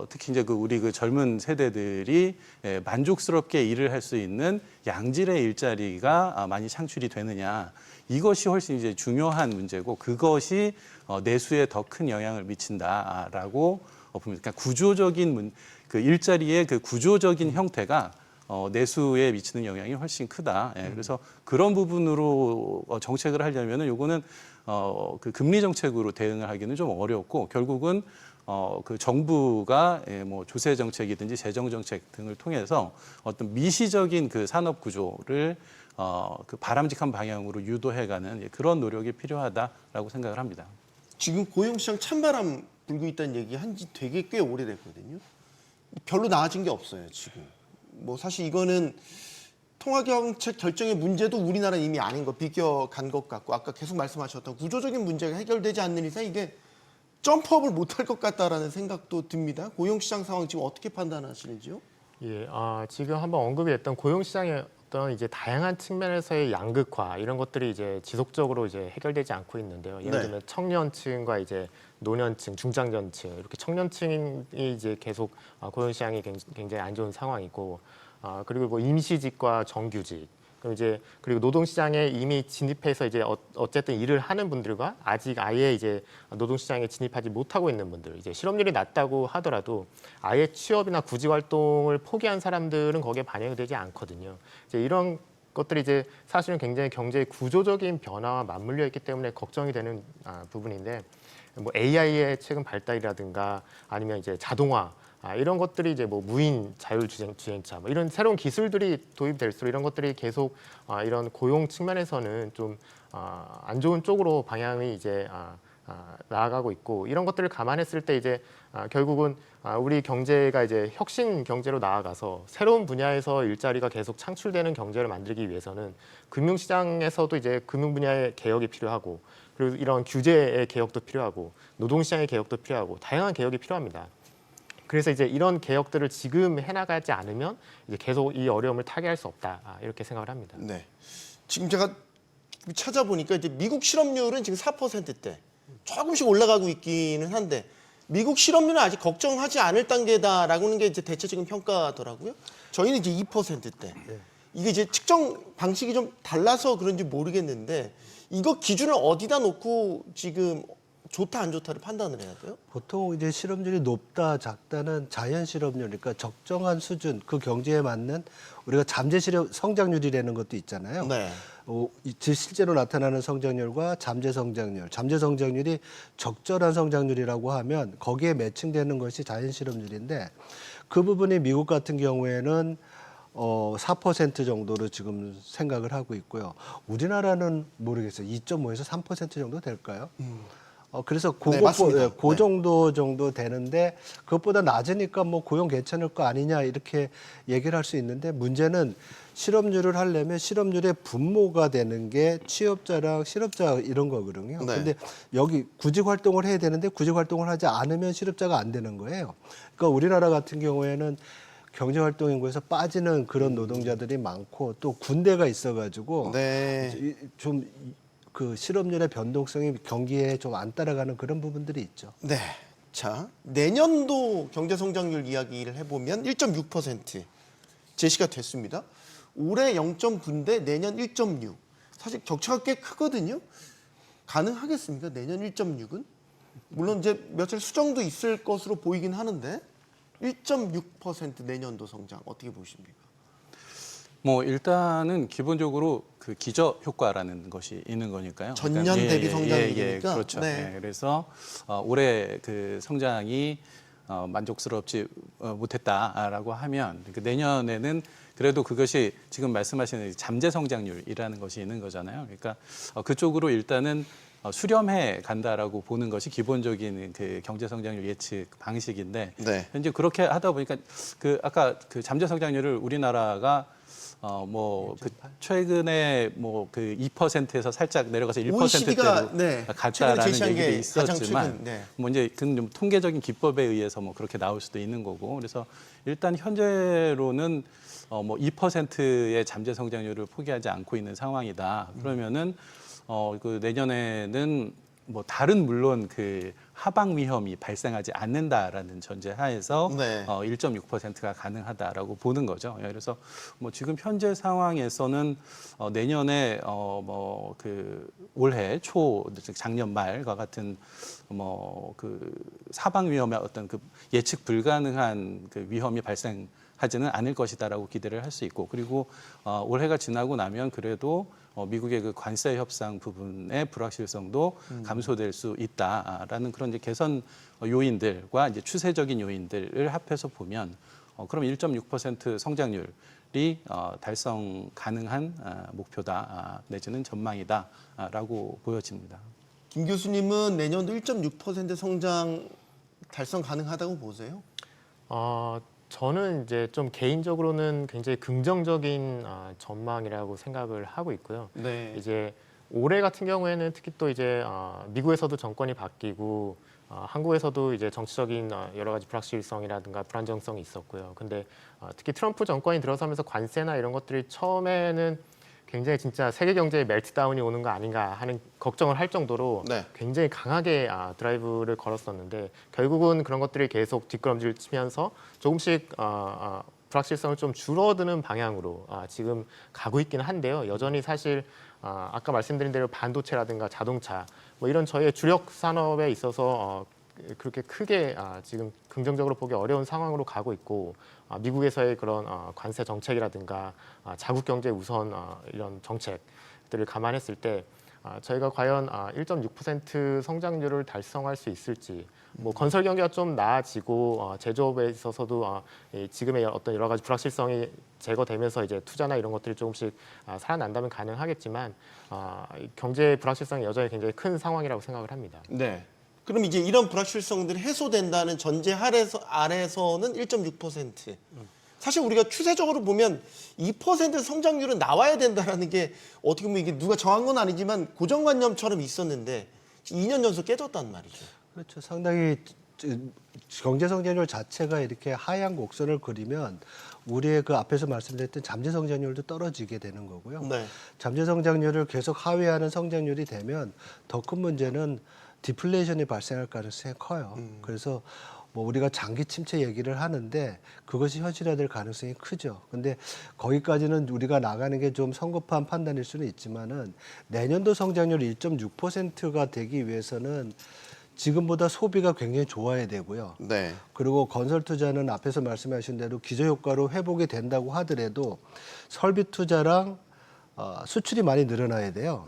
특히 이제 우리 그 젊은 세대들이 만족스럽게 일을 할 수 있는 양질의 일자리가 많이 창출이 되느냐 이것이 훨씬 이제 중요한 문제고 그것이 내수에 더 큰 영향을 미친다라고 봅니다. 그러니까 구조적인 그 일자리의 그 구조적인 형태가 내수에 미치는 영향이 훨씬 크다. 예, 그래서 그런 부분으로 정책을 하려면은 요거는 그 금리 정책으로 대응을 하기는 좀 어렵고 결국은 그 정부가 뭐 조세 정책이든지 재정 정책 등을 통해서 어떤 미시적인 그 산업 구조를 그 바람직한 방향으로 유도해가는 그런 노력이 필요하다라고 생각을 합니다. 지금 고용시장 찬바람 불고 있다는 얘기 한지 되게 꽤 오래됐거든요. 별로 나아진 게 없어요, 지금. 뭐 사실 이거는 통화정책 결정의 문제도 우리나라 이미 아닌 거 비껴간 것 같고 아까 계속 말씀하셨던 구조적인 문제가 해결되지 않는 이상 이게 점프업을 못할 것 같다라는 생각도 듭니다. 고용시장 상황 지금 어떻게 판단하시는지요? 예, 지금 한번 언급이 됐던 고용시장의 어떤 이제 다양한 측면에서의 양극화 이런 것들이 이제 지속적으로 이제 해결되지 않고 있는데요. 예를 네. 들면 청년층과 이제 노년층, 중장년층 이렇게 청년층이 이제 계속 고용시장이 굉장히 안 좋은 상황이고, 그리고 뭐 임시직과 정규직, 그럼 이제 그리고 노동시장에 이미 진입해서 이제 어쨌든 일을 하는 분들과 아직 아예 이제 노동시장에 진입하지 못하고 있는 분들, 이제 실업률이 낮다고 하더라도 아예 취업이나 구직 활동을 포기한 사람들은 거기에 반영이 되지 않거든요. 이제 이런 것들이 이제 사실은 굉장히 경제의 구조적인 변화와 맞물려 있기 때문에 걱정이 되는 부분인데, 뭐 AI의 최근 발달이라든가 아니면 이제 자동화 이런 것들이 이제 뭐 무인 자율주행차 뭐 이런 새로운 기술들이 도입될수록 이런 것들이 계속 이런 고용 측면에서는 좀 안 좋은 쪽으로 방향이 이제 나아가고 있고, 이런 것들을 감안했을 때 이제 결국은 우리 경제가 이제 혁신 경제로 나아가서 새로운 분야에서 일자리가 계속 창출되는 경제를 만들기 위해서는 금융시장에서도 이제 금융 분야의 개혁이 필요하고, 그리고 이런 규제의 개혁도 필요하고, 노동시장의 개혁도 필요하고, 다양한 개혁이 필요합니다. 그래서 이제 이런 개혁들을 지금 해나가지 않으면 이제 계속 이 어려움을 타개할 수 없다, 이렇게 생각을 합니다. 네. 지금 제가 찾아보니까 이제 미국 실업률은 지금 4%대 조금씩 올라가고 있기는 한데 미국 실업률은 아직 걱정하지 않을 단계다라고는 게 이제 대체적인 평가더라고요. 저희는 이제 2%대. 이게 이제 측정 방식이 좀 달라서 그런지 모르겠는데 이거 기준을 어디다 놓고 지금 좋다 안 좋다를 판단을 해야 돼요? 보통 이제 실업률이 높다 작다는 자연 실업률, 그러니까 적정한 수준, 그 경제에 맞는 우리가 잠재 실업 성장률이라는 것도 있잖아요. 네. 실제로 나타나는 성장률과 잠재 성장률, 잠재 성장률이 적절한 성장률이라고 하면 거기에 매칭되는 것이 자연 실업률인데, 그 부분이 미국 같은 경우에는 4% 정도로 지금 생각을 하고 있고요. 우리나라는 모르겠어요. 2.5에서 3% 정도 될까요? 그래서 네, 맞습니다. 그 정도 되는데 그것보다 낮으니까 뭐 고용 괜찮을 거 아니냐 이렇게 얘기를 할 수 있는데, 문제는 실업률을 하려면 실업률의 분모가 되는 게 취업자랑 실업자 이런 거거든요. 네. 근데 여기 구직 활동을 해야 되는데 구직 활동을 하지 않으면 실업자가 안 되는 거예요. 그러니까 우리나라 같은 경우에는 경제활동 인구에서 빠지는 그런 노동자들이 많고 또 군대가 있어가지고 네. 좀 그 실업률의 변동성이 경기에 좀 안 따라가는 그런 부분들이 있죠. 네. 자, 내년도 경제 성장률 이야기를 해보면 1.6% 제시가 됐습니다. 올해 0.9인데 내년 1.6. 사실 격차가 꽤 크거든요. 가능하겠습니까? 내년 1.6은? 물론 이제 며칠 수정도 있을 것으로 보이긴 하는데 1.6% 내년도 성장 어떻게 보십니까? 뭐 일단은 기본적으로 그 기저 효과라는 것이 있는 거니까요. 전년 그러니까 대비 성장률이니까. 그렇죠. 네. 그래서 올해 그 성장이 만족스럽지 못했다라고 하면 그 내년에는 그래도 그것이 지금 말씀하시는 잠재 성장률이라는 것이 있는 거잖아요. 그러니까 그쪽으로 일단은 수렴해 간다라고 보는 것이 기본적인 그 경제 성장률 예측 방식인데, 네. 현재 그렇게 하다 보니까 그 아까 그 잠재 성장률을 우리나라가 그 최근에 뭐 그 2%에서 살짝 내려가서 1%대로 네, 갔다라는 제시한 얘기도 게 가장 있었지만, 최근, 네. 뭐 이제 그건 좀 통계적인 기법에 의해서 뭐 그렇게 나올 수도 있는 거고, 그래서 일단 현재로는 뭐 2%의 잠재 성장률을 포기하지 않고 있는 상황이다. 그러면은 그 내년에는 뭐 다른 물론 그 하방 위험이 발생하지 않는다라는 전제하에서 네. 1.6%가 가능하다라고 보는 거죠. 그래서 뭐 지금 현재 상황에서는 내년에 뭐 그 올해 초, 즉 작년 말과 같은 뭐 그 사방 위험의 어떤 그 예측 불가능한 그 위험이 발생 하지는 않을 것이다라고 기대를 할 수 있고 그리고 올해가 지나고 나면 그래도 미국의 그 관세 협상 부분의 불확실성도 감소될 수 있다라는 그런 이제 개선 요인들과 이제 추세적인 요인들을 합해서 보면 그럼 1.6% 성장률이 달성 가능한 목표다 내지는 전망이다라고 보여집니다. 김 교수님은 내년도 1.6% 성장 달성 가능하다고 보세요? 저는 이제 좀 개인적으로는 굉장히 긍정적인 전망이라고 생각을 하고 있고요. 네. 이제 올해 같은 경우에는 특히 또 이제 미국에서도 정권이 바뀌고 한국에서도 이제 정치적인 여러 가지 불확실성이라든가 불안정성이 있었고요. 근데 특히 트럼프 정권이 들어서면서 관세나 이런 것들이 처음에는 굉장히 진짜 세계 경제에 멜트다운이 오는 거 아닌가 하는 걱정을 할 정도로 네. 굉장히 강하게 드라이브를 걸었었는데 결국은 그런 것들이 계속 뒷걸음질 치면서 조금씩 불확실성을 좀 줄어드는 방향으로 지금 가고 있기는 한데요. 여전히 사실 아까 말씀드린 대로 반도체라든가 자동차 뭐 이런 저희의 주력 산업에 있어서 그렇게 크게 지금 긍정적으로 보기 어려운 상황으로 가고 있고 미국에서의 그런 관세 정책이라든가 자국 경제 우선 이런 정책들을 감안했을 때 저희가 과연 1.6% 성장률을 달성할 수 있을지 뭐 건설 경기가 좀 나아지고 제조업에 있어서도 지금의 어떤 여러 가지 불확실성이 제거되면서 이제 투자나 이런 것들이 조금씩 살아난다면 가능하겠지만 경제 불확실성이 여전히 굉장히 큰 상황이라고 생각을 합니다. 네. 그럼 이제 이런 불확실성들이 해소된다는 전제 아래서는 1.6%. 사실 우리가 추세적으로 보면 2% 성장률은 나와야 된다라는 게 어떻게 보면 이게 누가 정한 건 아니지만 고정관념처럼 있었는데 2년 연속 깨졌단 말이죠. 그렇죠. 상당히 경제 성장률 자체가 이렇게 하향 곡선을 그리면 우리의 그 앞에서 말씀드렸던 잠재 성장률도 떨어지게 되는 거고요. 네. 잠재 성장률을 계속 하회하는 성장률이 되면 더 큰 문제는 디플레이션이 발생할 가능성이 커요. 그래서 뭐 우리가 장기 침체 얘기를 하는데 그것이 현실화될 가능성이 크죠. 근데 거기까지는 우리가 나가는 게 좀 성급한 판단일 수는 있지만은 내년도 성장률 1.6%가 되기 위해서는 지금보다 소비가 굉장히 좋아야 되고요. 네. 그리고 건설 투자는 앞에서 말씀하신 대로 기저효과로 회복이 된다고 하더라도 설비 투자랑 수출이 많이 늘어나야 돼요.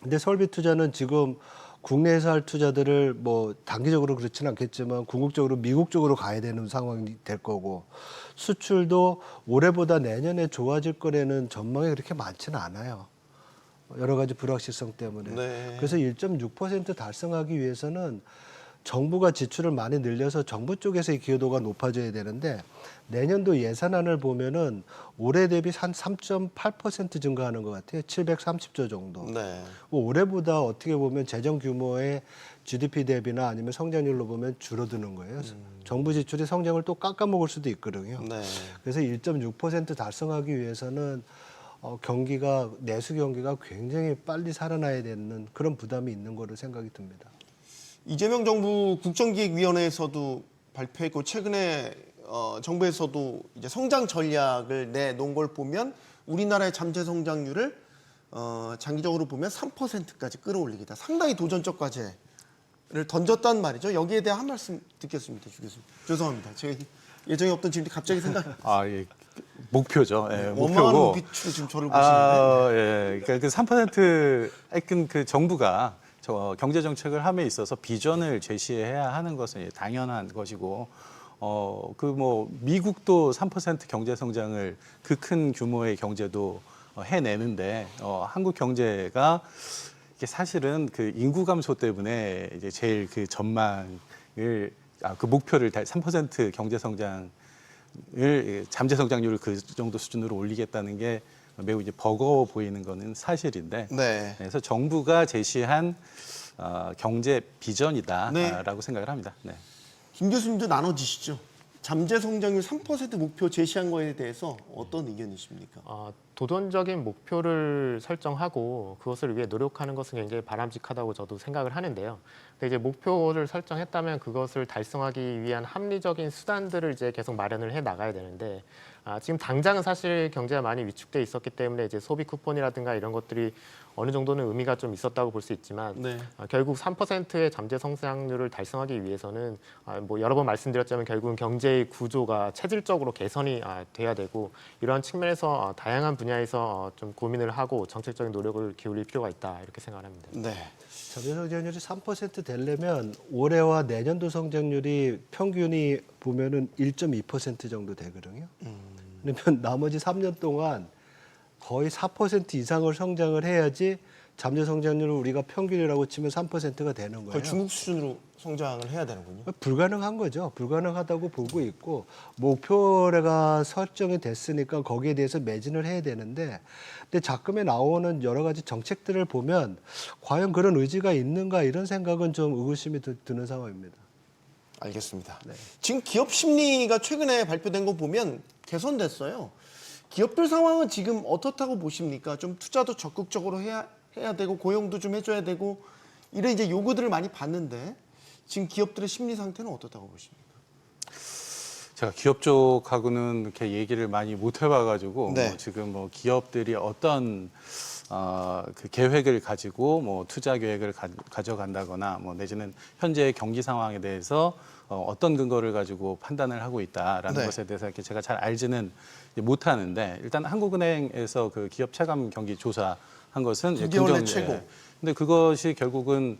근데 설비 투자는 지금 국내에서 할 투자들을 뭐 단기적으로 그렇지는 않겠지만 궁극적으로 미국 쪽으로 가야 되는 상황이 될 거고 수출도 올해보다 내년에 좋아질 거라는 전망이 그렇게 많지는 않아요. 여러 가지 불확실성 때문에. 네. 그래서 1.6% 달성하기 위해서는 정부가 지출을 많이 늘려서 정부 쪽에서의 기여도가 높아져야 되는데 내년도 예산안을 보면은 올해 대비 한 3.8% 증가하는 것 같아요. 730조 정도. 네. 올해보다 어떻게 보면 재정 규모의 GDP 대비나 아니면 성장률로 보면 줄어드는 거예요. 정부 지출이 성장을 또 깎아먹을 수도 있거든요. 네. 그래서 1.6% 달성하기 위해서는 경기가 내수 경기가 굉장히 빨리 살아나야 되는 그런 부담이 있는 거로 생각이 듭니다. 이재명 정부 국정기획위원회에서도 발표했고 최근에 정부에서도 이제 성장 전략을 내놓은 걸 보면 우리나라의 잠재 성장률을 장기적으로 보면 3%까지 끌어올리겠다. 상당히 도전적 과제를 던졌단 말이죠. 여기에 대한 한 말씀 듣겠습니다, 주 교수님. 죄송합니다. 제가 예정에 없던 질문이 갑자기 예. 목표죠. 예, 원망하는 목표고. 눈빛으로 지금 저를 보시는데. 예. 그러니까 그 3% 그 정부가 경제 정책을 함에 있어서 비전을 제시해야 하는 것은 당연한 것이고 그 뭐 미국도 3% 경제 성장을 그 큰 규모의 경제도 해내는데 한국 경제가 이게 사실은 그 인구 감소 때문에 이제 제일 그 전망을 그 목표를 3% 경제 성장을 잠재 성장률을 그 정도 수준으로 올리겠다는 게 매우 이제 버거워 보이는 거는 사실인데 네. 그래서 정부가 제시한 경제 비전이다라고 네. 생각을 합니다. 네. 김 교수님도 나눠지시죠. 잠재 성장률 3% 목표 제시한 거에 대해서 어떤 의견이십니까? 도전적인 목표를 설정하고 그것을 위해 노력하는 것은 굉장히 바람직하다고 저도 생각을 하는데요. 근데 이제 목표를 설정했다면 그것을 달성하기 위한 합리적인 수단들을 이제 계속 마련을 해 나가야 되는데 지금 당장은 사실 경제가 많이 위축돼 있었기 때문에 이제 소비 쿠폰이라든가 이런 것들이 어느 정도는 의미가 좀 있었다고 볼 수 있지만 네. 결국 3%의 잠재 성장률을 달성하기 위해서는 뭐 여러 번 말씀드렸지만 결국은 경제의 구조가 체질적으로 개선이 돼야 되고 이러한 측면에서 다양한 분야에서 좀 고민을 하고 정책적인 노력을 기울일 필요가 있다 이렇게 생각합니다. 네. 잠재 성장률이 3% 되려면 올해와 내년도 성장률이 평균이 보면은 1.2% 정도 되거든요. 그러면 나머지 3년 동안 거의 4% 이상을 성장을 해야지 잠재 성장률을 우리가 평균이라고 치면 3%가 되는 거예요. 거의 중국 수준으로 성장을 해야 되는군요. 불가능한 거죠. 불가능하다고 보고 있고 목표가 설정이 됐으니까 거기에 대해서 매진을 해야 되는데 근데 작금에 나오는 여러 가지 정책들을 보면 과연 그런 의지가 있는가 이런 생각은 좀 의구심이 드는 상황입니다. 알겠습니다. 네. 지금 기업 심리가 최근에 발표된 거 보면 개선됐어요. 기업들 상황은 지금 어떻다고 보십니까? 좀 투자도 적극적으로 해야 되고 고용도 좀 해줘야 되고 이런 이제 요구들을 많이 받는데 지금 기업들의 심리 상태는 어떻다고 보십니까? 제가 기업 쪽하고는 이렇게 얘기를 많이 못 해봐가지고 네. 뭐 지금 뭐 기업들이 어떤 그 계획을 가지고 뭐 투자 계획을 가져간다거나 뭐 내지는 현재의 경기 상황에 대해서 어떤 근거를 가지고 판단을 하고 있다라는 네. 것에 대해서 이렇게 제가 잘 알지는 못하는데 일단 한국은행에서 그 기업 체감 경기 조사한 것은 9개월 내 최고. 근데 그것이 결국은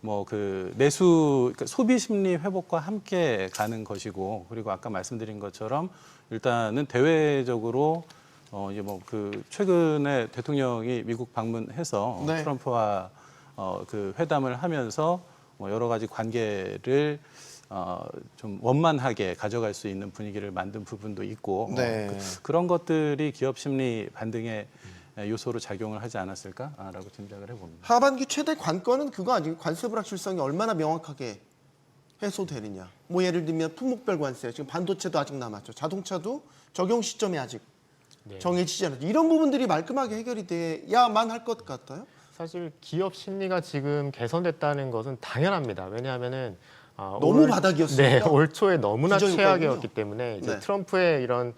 뭐 그 내수 그러니까 소비 심리 회복과 함께 가는 것이고 그리고 아까 말씀드린 것처럼 일단은 대외적으로 이제 뭐 그 최근에 대통령이 미국 방문해서 네. 트럼프와 그 회담을 하면서 뭐 여러 가지 관계를 좀 원만하게 가져갈 수 있는 분위기를 만든 부분도 있고 네. 그런 것들이 기업 심리 반등의 요소로 작용을 하지 않았을까라고 짐작을 해봅니다. 하반기 최대 관건은 그거 아니에요? 관세 불확실성이 얼마나 명확하게 해소되느냐. 뭐 예를 들면 품목별 관세, 지금 반도체도 아직 남았죠. 자동차도 적용 시점이 아직 네. 정해지지 않았죠. 이런 부분들이 말끔하게 해결이 돼야만 할 것 같아요. 사실 기업 심리가 지금 개선됐다는 것은 당연합니다. 왜냐하면은 너무 바닥이었습니다. 네, 올 초에 너무나 기저효과군요. 최악이었기 때문에 이제 네. 트럼프의 이런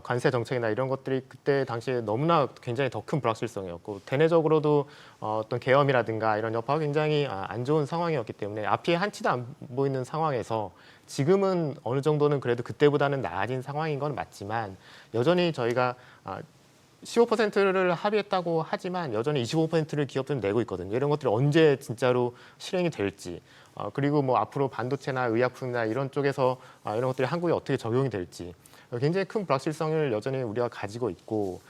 관세 정책이나 이런 것들이 그때 당시에 너무나 굉장히 더 큰 불확실성이었고 대내적으로도 어떤 계엄이라든가 이런 여파가 굉장히 안 좋은 상황이었기 때문에 앞이 한치도 안 보이는 상황에서 지금은 어느 정도는 그래도 그때보다는 나아진 상황인 건 맞지만 여전히 저희가 15%를 합의했다고 하지만 여전히 25%를 기업들은 내고 있거든요. 이런 것들이 언제 진짜로 실행이 될지 그리고 뭐 앞으로 반도체나 의약품이나 이런 쪽에서 이런 것들이 한국에 어떻게 적용이 될지 굉장히 큰 불확실성을 여전히 우리가 가지고 있고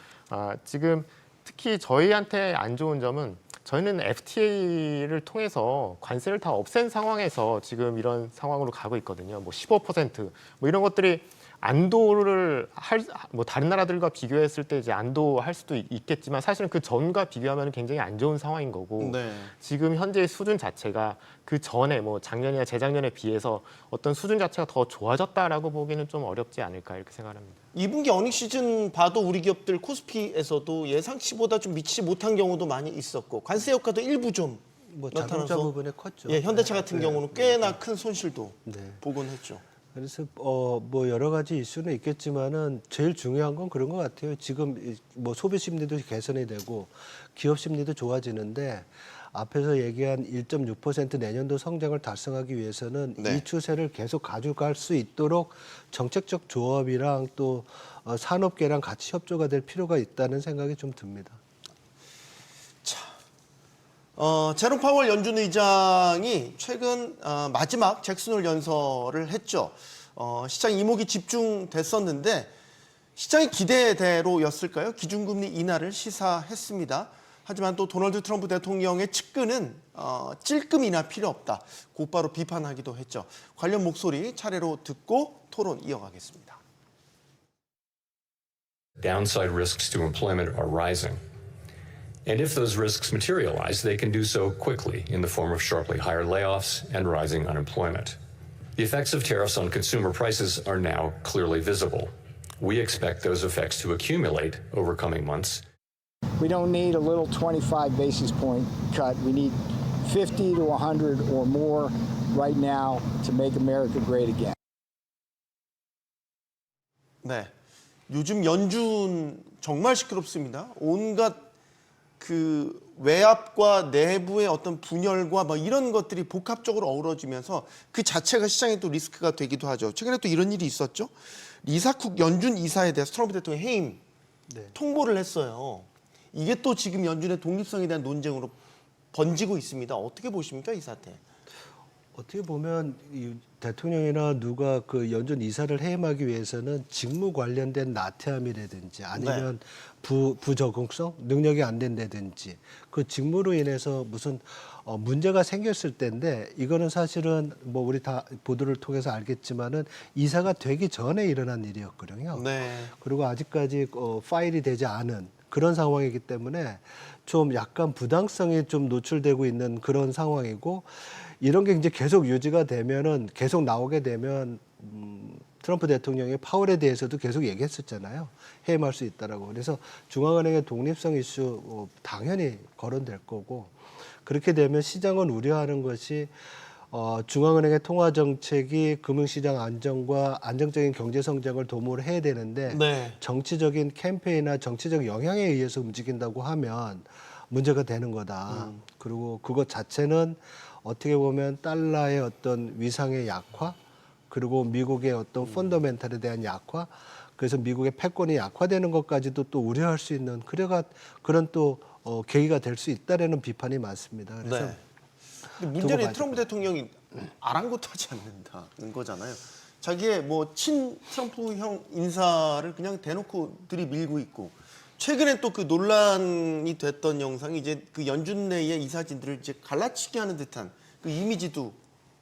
지금 특히 저희한테 안 좋은 점은 저희는 FTA를 통해서 관세를 다 없앤 상황에서 지금 이런 상황으로 가고 있거든요. 뭐 15%뭐 이런 것들이 안도를 뭐 다른 나라들과 비교했을 때 이제 안도할 수도 있겠지만 사실은 그 전과 비교하면 굉장히 안 좋은 상황인 거고 네. 지금 현재의 수준 자체가 그 전에 뭐 작년이나 재작년에 비해서 어떤 수준 자체가 더 좋아졌다라고 보기는 좀 어렵지 않을까 이렇게 생각합니다. 2분기 어닝 시즌 봐도 우리 기업들 코스피에서도 예상치보다 좀 미치지 못한 경우도 많이 있었고 관세 효과도 일부 좀 뭐 자동차 나타나서 부분에 컸죠. 예, 현대차 같은 네. 경우는 꽤나 큰 손실도 네. 보곤 했죠. 그래서 뭐 여러 가지 이슈는 있겠지만은 제일 중요한 건 그런 것 같아요. 지금 뭐 소비 심리도 개선이 되고 기업 심리도 좋아지는데 앞에서 얘기한 1.6% 내년도 성장을 달성하기 위해서는 네. 이 추세를 계속 가져갈 수 있도록 정책적 조합이랑 또 산업계랑 같이 협조가 될 필요가 있다는 생각이 좀 듭니다. 제롬 파월 연준 의장이 최근 마지막 잭슨홀 연설을 했죠. 시장 이목이 집중됐었는데 시장의 기대대로였을까요? 기준금리 인하를 시사했습니다. 하지만 또 도널드 트럼프 대통령의 측근은 찔끔 인하 필요 없다. 곧바로 비판하기도 했죠. 관련 목소리 차례로 듣고 토론 이어가겠습니다. Downside risks to employment are rising. And if those risks materialize, they can do so quickly in the form of sharply higher layoffs and rising unemployment. The effects of tariffs on consumer prices are now clearly visible. We expect those effects to accumulate over coming months. We don't need a little 25 basis point cut. We need 50 to 100 or more right now to make America great again. 네, 요즘 연준 정말 시끄럽습니다. 온갖 그 외압과 내부의 어떤 분열과 뭐 이런 것들이 복합적으로 어우러지면서 그 자체가 시장에 또 리스크가 되기도 하죠. 최근에 또 이런 일이 있었죠. 리사쿡 연준 이사에 대해서 트럼프 대통령이 해임 통보를 했어요. 이게 또 지금 연준의 독립성에 대한 논쟁으로 번지고 있습니다. 어떻게 보십니까, 이 사태? 어떻게 보면 이 대통령이나 누가 그 연준 이사를 해임하기 위해서는 직무 관련된 나태함이라든지 아니면 부적응성 능력이 안 된다든지 그 직무로 인해서 무슨 문제가 생겼을 때인데 이거는 사실은 뭐 우리 다 보도를 통해서 알겠지만은 이사가 되기 전에 일어난 일이었거든요. 네. 그리고 아직까지 파일이 되지 않은 그런 상황이기 때문에 좀 약간 부당성이 좀 노출되고 있는 그런 상황이고 이런 게 이제 계속 유지가 되면은 계속 나오게 되면 트럼프 대통령이 파월에 대해서도 계속 얘기했었잖아요. 해임할 수 있다라고. 그래서 중앙은행의 독립성 이슈 당연히 거론될 거고 그렇게 되면 시장은 우려하는 것이 중앙은행의 통화 정책이 금융시장 안정과 안정적인 경제 성장을 도모를 해야 되는데 네. 정치적인 캠페인이나 정치적 영향에 의해서 움직인다고 하면 문제가 되는 거다. 그리고 그것 자체는 어떻게 보면 달러의 어떤 위상의 약화 그리고 미국의 어떤 펀더멘탈에 대한 약화 그래서 미국의 패권이 약화되는 것까지도 또 우려할 수 있는 그런 또 계기가 될 수 있다라는 비판이 많습니다. 그래서 네. 근데 문제는 두고 트럼프 대통령이 아랑곳하지 않는다는 거잖아요. 자기의 뭐 친 트럼프형 인사를 그냥 대놓고 들이밀고 있고 최근에 또 그 논란이 됐던 영상이 이제 그 연준 내의 이사진들을 이제 갈라치기 하는 듯한 그 이미지도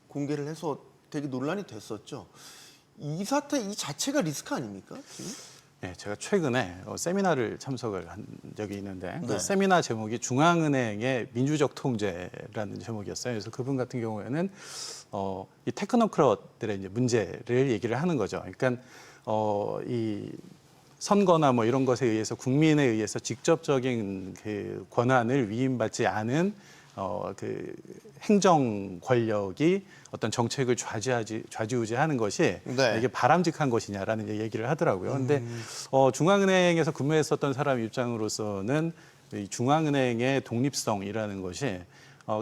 공개를 해서 되게 논란이 됐었죠. 이 사태 이 자체가 리스크 아닙니까? 지금? 네, 제가 최근에 세미나를 참석을 한 적이 있는데 네. 그 세미나 제목이 중앙은행의 민주적 통제라는 제목이었어요. 그래서 그분 같은 경우에는 이 테크노크рат들의 이제 문제를 얘기를 하는 거죠. 그러니까 이 선거나 뭐 이런 것에 의해서 국민에 의해서 직접적인 그 권한을 위임받지 않은 그 행정 권력이 어떤 정책을 좌지우지하는 것이 네. 이게 바람직한 것이냐라는 얘기를 하더라고요. 그런데 중앙은행에서 근무했었던 사람 입장으로서는 이 중앙은행의 독립성이라는 것이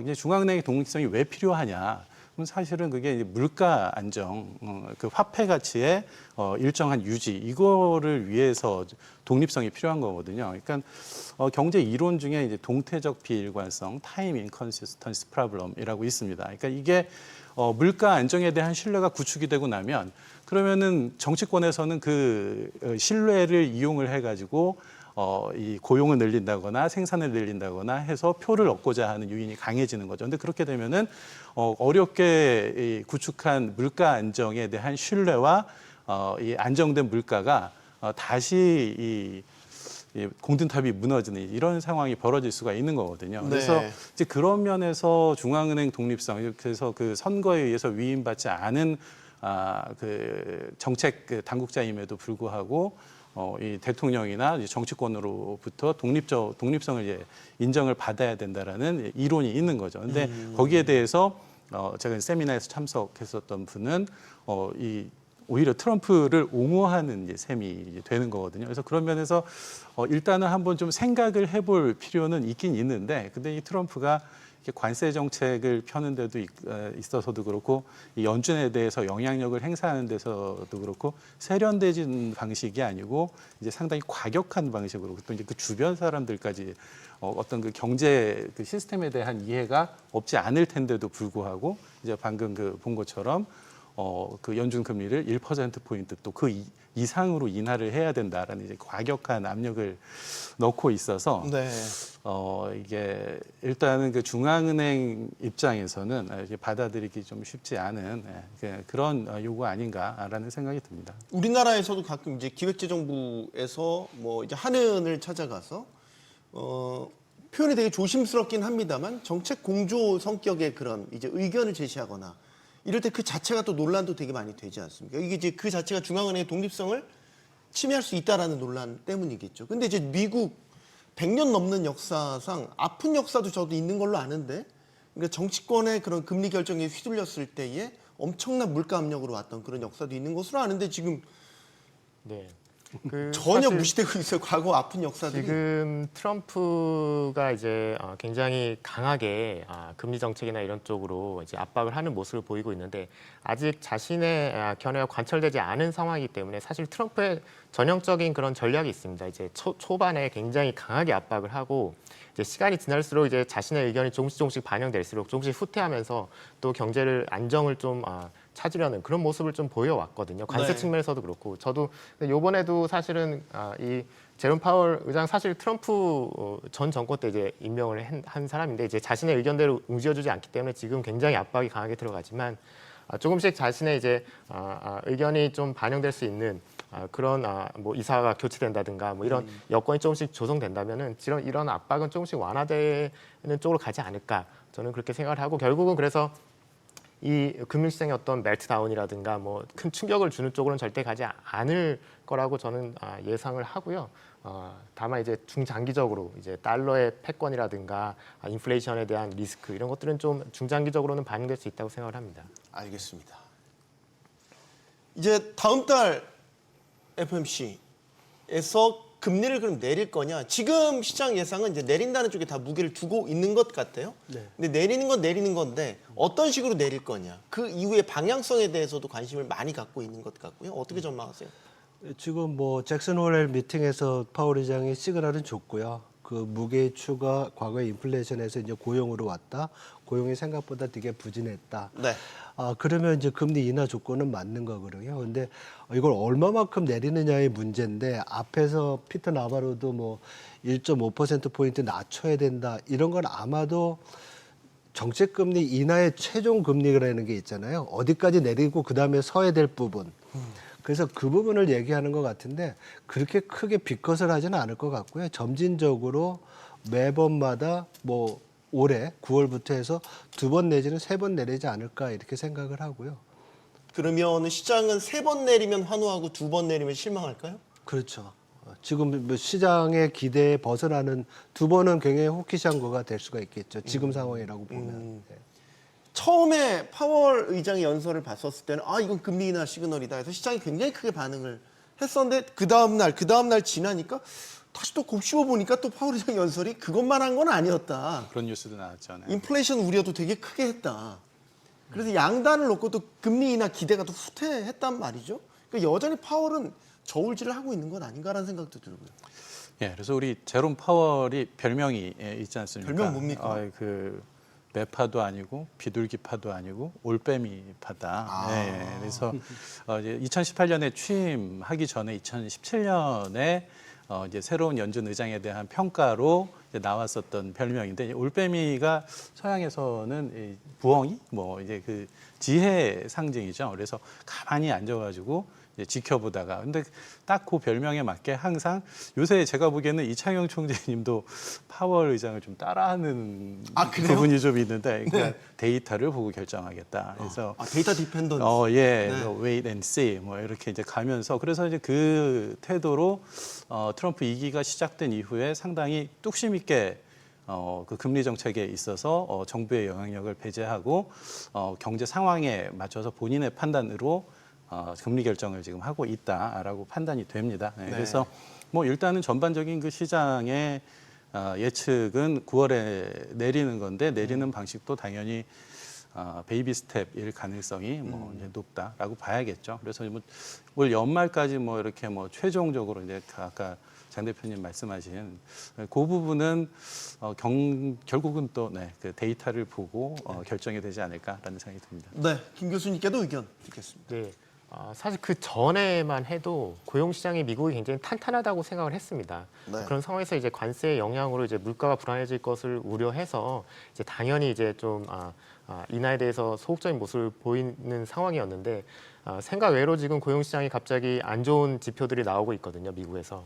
이제 중앙은행의 독립성이 왜 필요하냐? 그럼 사실은 그게 이제 물가 안정, 그 화폐 가치의 일정한 유지 이거를 위해서 독립성이 필요한 거거든요. 그러니까 경제 이론 중에 이제 동태적 비일관성, 타임 인컨시스턴시 프로블럼이라고 있습니다. 그러니까 이게 물가 안정에 대한 신뢰가 구축이 되고 나면 그러면은 정치권에서는 그 신뢰를 이용을 해가지고 이 고용을 늘린다거나 생산을 늘린다거나 해서 표를 얻고자 하는 요인이 강해지는 거죠. 근데 그렇게 되면은 어렵게 이 구축한 물가 안정에 대한 신뢰와 이 안정된 물가가 다시 이 공든탑이 무너지는 이런 상황이 벌어질 수가 있는 거거든요. 그래서 네. 이제 그런 면에서 중앙은행 독립성, 그래서 그 선거에 의해서 위임받지 않은 그 정책 그 당국자임에도 불구하고 이 대통령이나 정치권으로부터 독립성을 이제 인정을 받아야 된다라는 이론이 있는 거죠. 근데 거기에 대해서 제가 세미나에서 참석했었던 분은 오히려 트럼프를 옹호하는 이제 셈이 되는 거거든요. 그래서 그런 면에서 일단은 한번 좀 생각을 해볼 필요는 있긴 있는데, 근데 이 트럼프가 관세 정책을 펴는 데도 있어서도 그렇고 이 연준에 대해서 영향력을 행사하는 데서도 그렇고 세련되진 방식이 아니고 이제 상당히 과격한 방식으로 또 이제 그 주변 사람들까지 어떤 그 경제 그 시스템에 대한 이해가 없지 않을 텐데도 불구하고 이제 방금 그 본 것처럼 그 연준 금리를 1%포인트 또 그 이상으로 인하를 해야 된다라는 이제 과격한 압력을 넣고 있어서 네. 이게 일단은 그 중앙은행 입장에서는 이게 받아들이기 좀 쉽지 않은 그런 요구 아닌가라는 생각이 듭니다. 우리나라에서도 가끔 이제 기획재정부에서 뭐 이제 한은을 찾아가서 표현이 되게 조심스럽긴 합니다만 정책 공조 성격의 그런 이제 의견을 제시하거나 이럴 때 그 자체가 또 논란도 되게 많이 되지 않습니까? 이게 이제 그 자체가 중앙은행의 독립성을 침해할 수 있다라는 논란 때문이겠죠. 근데 이제 미국 100년 넘는 역사상 아픈 역사도 저도 있는 걸로 아는데, 그러니까 정치권의 그런 금리 결정에 휘둘렸을 때에 엄청난 물가 압력으로 왔던 그런 역사도 있는 것으로 아는데 지금 네. 그 전혀 사실 무시되고 있어요. 과거 아픈 역사들이. 지금 트럼프가 이제 굉장히 강하게 금리 정책이나 이런 쪽으로 이제 압박을 하는 모습을 보이고 있는데, 아직 자신의 견해가 관철되지 않은 상황이기 때문에 사실 트럼프의 전형적인 그런 전략이 있습니다. 이제 초반에 굉장히 강하게 압박을 하고, 이제 시간이 지날수록 이제 자신의 의견이 조금씩 반영될수록 조금씩 후퇴하면서 또 경제를 안정을 좀 찾으려는 그런 모습을 좀 보여왔거든요. 관세 네. 측면에서도 그렇고. 저도 이번에도 사실은 이 제롬 파월 의장 사실 트럼프 전 정권 때 이제 임명을 한 사람인데, 이제 자신의 의견대로 응지어주지 않기 때문에 지금 굉장히 압박이 강하게 들어가지만 조금씩 자신의 이제 의견이 좀 반영될 수 있는 그런 뭐 이사가 교체된다든가 뭐 이런 여건이 조금씩 조성된다면은 이런 압박은 조금씩 완화되는 쪽으로 가지 않을까, 저는 그렇게 생각을 하고, 결국은 그래서 이 금융시장의 어떤 멜트다운이라든가 뭐 큰 충격을 주는 쪽으로는 절대 가지 않을 거라고 저는 예상을 하고요. 다만 이제 중장기적으로 이제 달러의 패권이라든가 인플레이션에 대한 리스크, 이런 것들은 좀 중장기적으로는 반영될 수 있다고 생각을 합니다. 알겠습니다. 이제 다음 달 FOMC에서 금리를 그럼 내릴 거냐? 지금 시장 예상은 이제 내린다는 쪽에 다 무게를 두고 있는 것 같아요. 네. 근데 내리는 건 내리는 건데 어떤 식으로 내릴 거냐? 그 이후의 방향성에 대해서도 관심을 많이 갖고 있는 것 같고요. 어떻게 전망하세요? 지금 뭐 잭슨 홀 미팅에서 파월 의장이 시그널은 줬고요. 그 무게의 추가 과거의 인플레이션에서 이제 고용으로 왔다. 고용이 생각보다 되게 부진했다. 네. 그러면 이제 금리 인하 조건은 맞는 거거든요. 근데 이걸 얼마만큼 내리느냐의 문제인데, 앞에서 피터 나바로도 뭐 1.5%포인트 낮춰야 된다, 이런 건 아마도 정책금리 인하의 최종 금리라는 게 있잖아요. 어디까지 내리고 그다음에 서야 될 부분. 그래서 그 부분을 얘기하는 것 같은데, 그렇게 크게 비컷을 하지는 않을 것 같고요. 점진적으로 매번마다 뭐 올해 9월부터 해서 2번 내지는 3번 내리지 않을까, 이렇게 생각을 하고요. 그러면 시장은 3번 내리면 환호하고 2번 내리면 실망할까요? 그렇죠. 지금 뭐 시장의 기대에 벗어나는 2번은 굉장히 호키시한 거가 될 수가 있겠죠. 지금 상황이라고 보면. 네. 처음에 파월 의장의 연설을 봤었을 때는 이건 금리 인하 시그널이다 해서 시장이 굉장히 크게 반응을 했었는데, 그 다음 날 지나니까 다시 또 곱씹어 보니까 또 파월 의장 연설이 그것만 한 건 아니었다. 그런 뉴스도 나왔잖아요. 인플레이션 우려도 되게 크게 했다. 그래서 양단을 놓고 또 금리 인하 기대가 또 후퇴했단 말이죠. 그러니까 여전히 파월은 저울질을 하고 있는 건 아닌가라는 생각도 들고요. 예, 그래서 우리 제롬 파월이 별명이 있지 않습니까? 별명 뭡니까? 그 매파도 아니고 비둘기파도 아니고 올빼미파다. 예, 그래서 이제 2018년에 취임하기 전에 2017년에 이제 새로운 연준 의장에 대한 평가로 이제 나왔었던 별명인데, 올빼미가 서양에서는 이 부엉이, 뭐 이제 그 지혜 상징이죠. 그래서 가만히 앉아가지고 이제 지켜보다가, 근데 딱 그 별명에 맞게 항상 요새 제가 보기에는 이창용 총재님도 파월 의장을 좀 따라하는 그래요? 부분이 좀 있는데, 그러니까 네. 데이터를 보고 결정하겠다. 그래서 데이터 디펜던스. 예, 네. wait and see 뭐 이렇게 이제 가면서, 그래서 이제 그 태도로 트럼프 2기가 시작된 이후에 상당히 뚝심 있게 그 금리 정책에 있어서 정부의 영향력을 배제하고 경제 상황에 맞춰서 본인의 판단으로 금리 결정을 지금 하고 있다라고 판단이 됩니다. 네. 그래서 뭐 일단은 전반적인 그 시장의 예측은 9월에 내리는 건데, 내리는 방식도 당연히 베이비 스텝일 가능성이 뭐 이제 높다라고 봐야겠죠. 그래서 뭐 올 연말까지 뭐 이렇게 뭐 최종적으로 이제 아까 장 대표님 말씀하신 그 부분은 결국은 또 그 데이터를 보고 결정이 되지 않을까라는 생각이 듭니다. 네, 김 교수님께도 의견 듣겠습니다. 네. 사실 그 전에만 해도 고용 시장이 미국이 굉장히 탄탄하다고 생각을 했습니다. 네. 그런 상황에서 이제 관세의 영향으로 이제 물가가 불안해질 것을 우려해서 이제 당연히 이제 좀 인하에 대해서 소극적인 모습을 보이는 상황이었는데, 생각 외로 지금 고용 시장이 갑자기 안 좋은 지표들이 나오고 있거든요, 미국에서.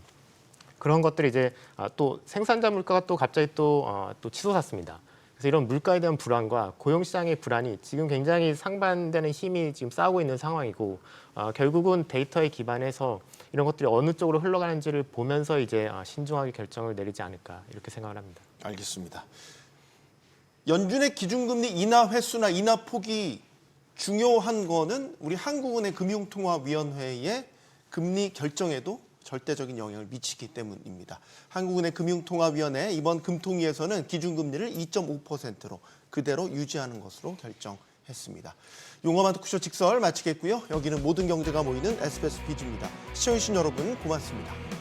그런 것들이 이제 또 생산자 물가가 또 갑자기 또 치솟았습니다. 그래서 이런 물가에 대한 불안과 고용시장의 불안이 지금 굉장히 상반되는 힘이 지금 싸우고 있는 상황이고 결국은 데이터에 기반해서 이런 것들이 어느 쪽으로 흘러가는지를 보면서 이제 신중하게 결정을 내리지 않을까 이렇게 생각을 합니다. 알겠습니다. 연준의 기준금리 인하 횟수나 인하 폭이 중요한 거는 우리 한국은행 금융통화위원회의 금리 결정에도 절대적인 영향을 미치기 때문입니다. 한국은행 금융통화위원회 이번 금통위에서는 기준금리를 2.5%로 그대로 유지하는 것으로 결정했습니다. 용어만 토크쇼 직설 마치겠고요. 여기는 모든 경제가 모이는 SBS 비즈입니다. 시청해주신 여러분 고맙습니다.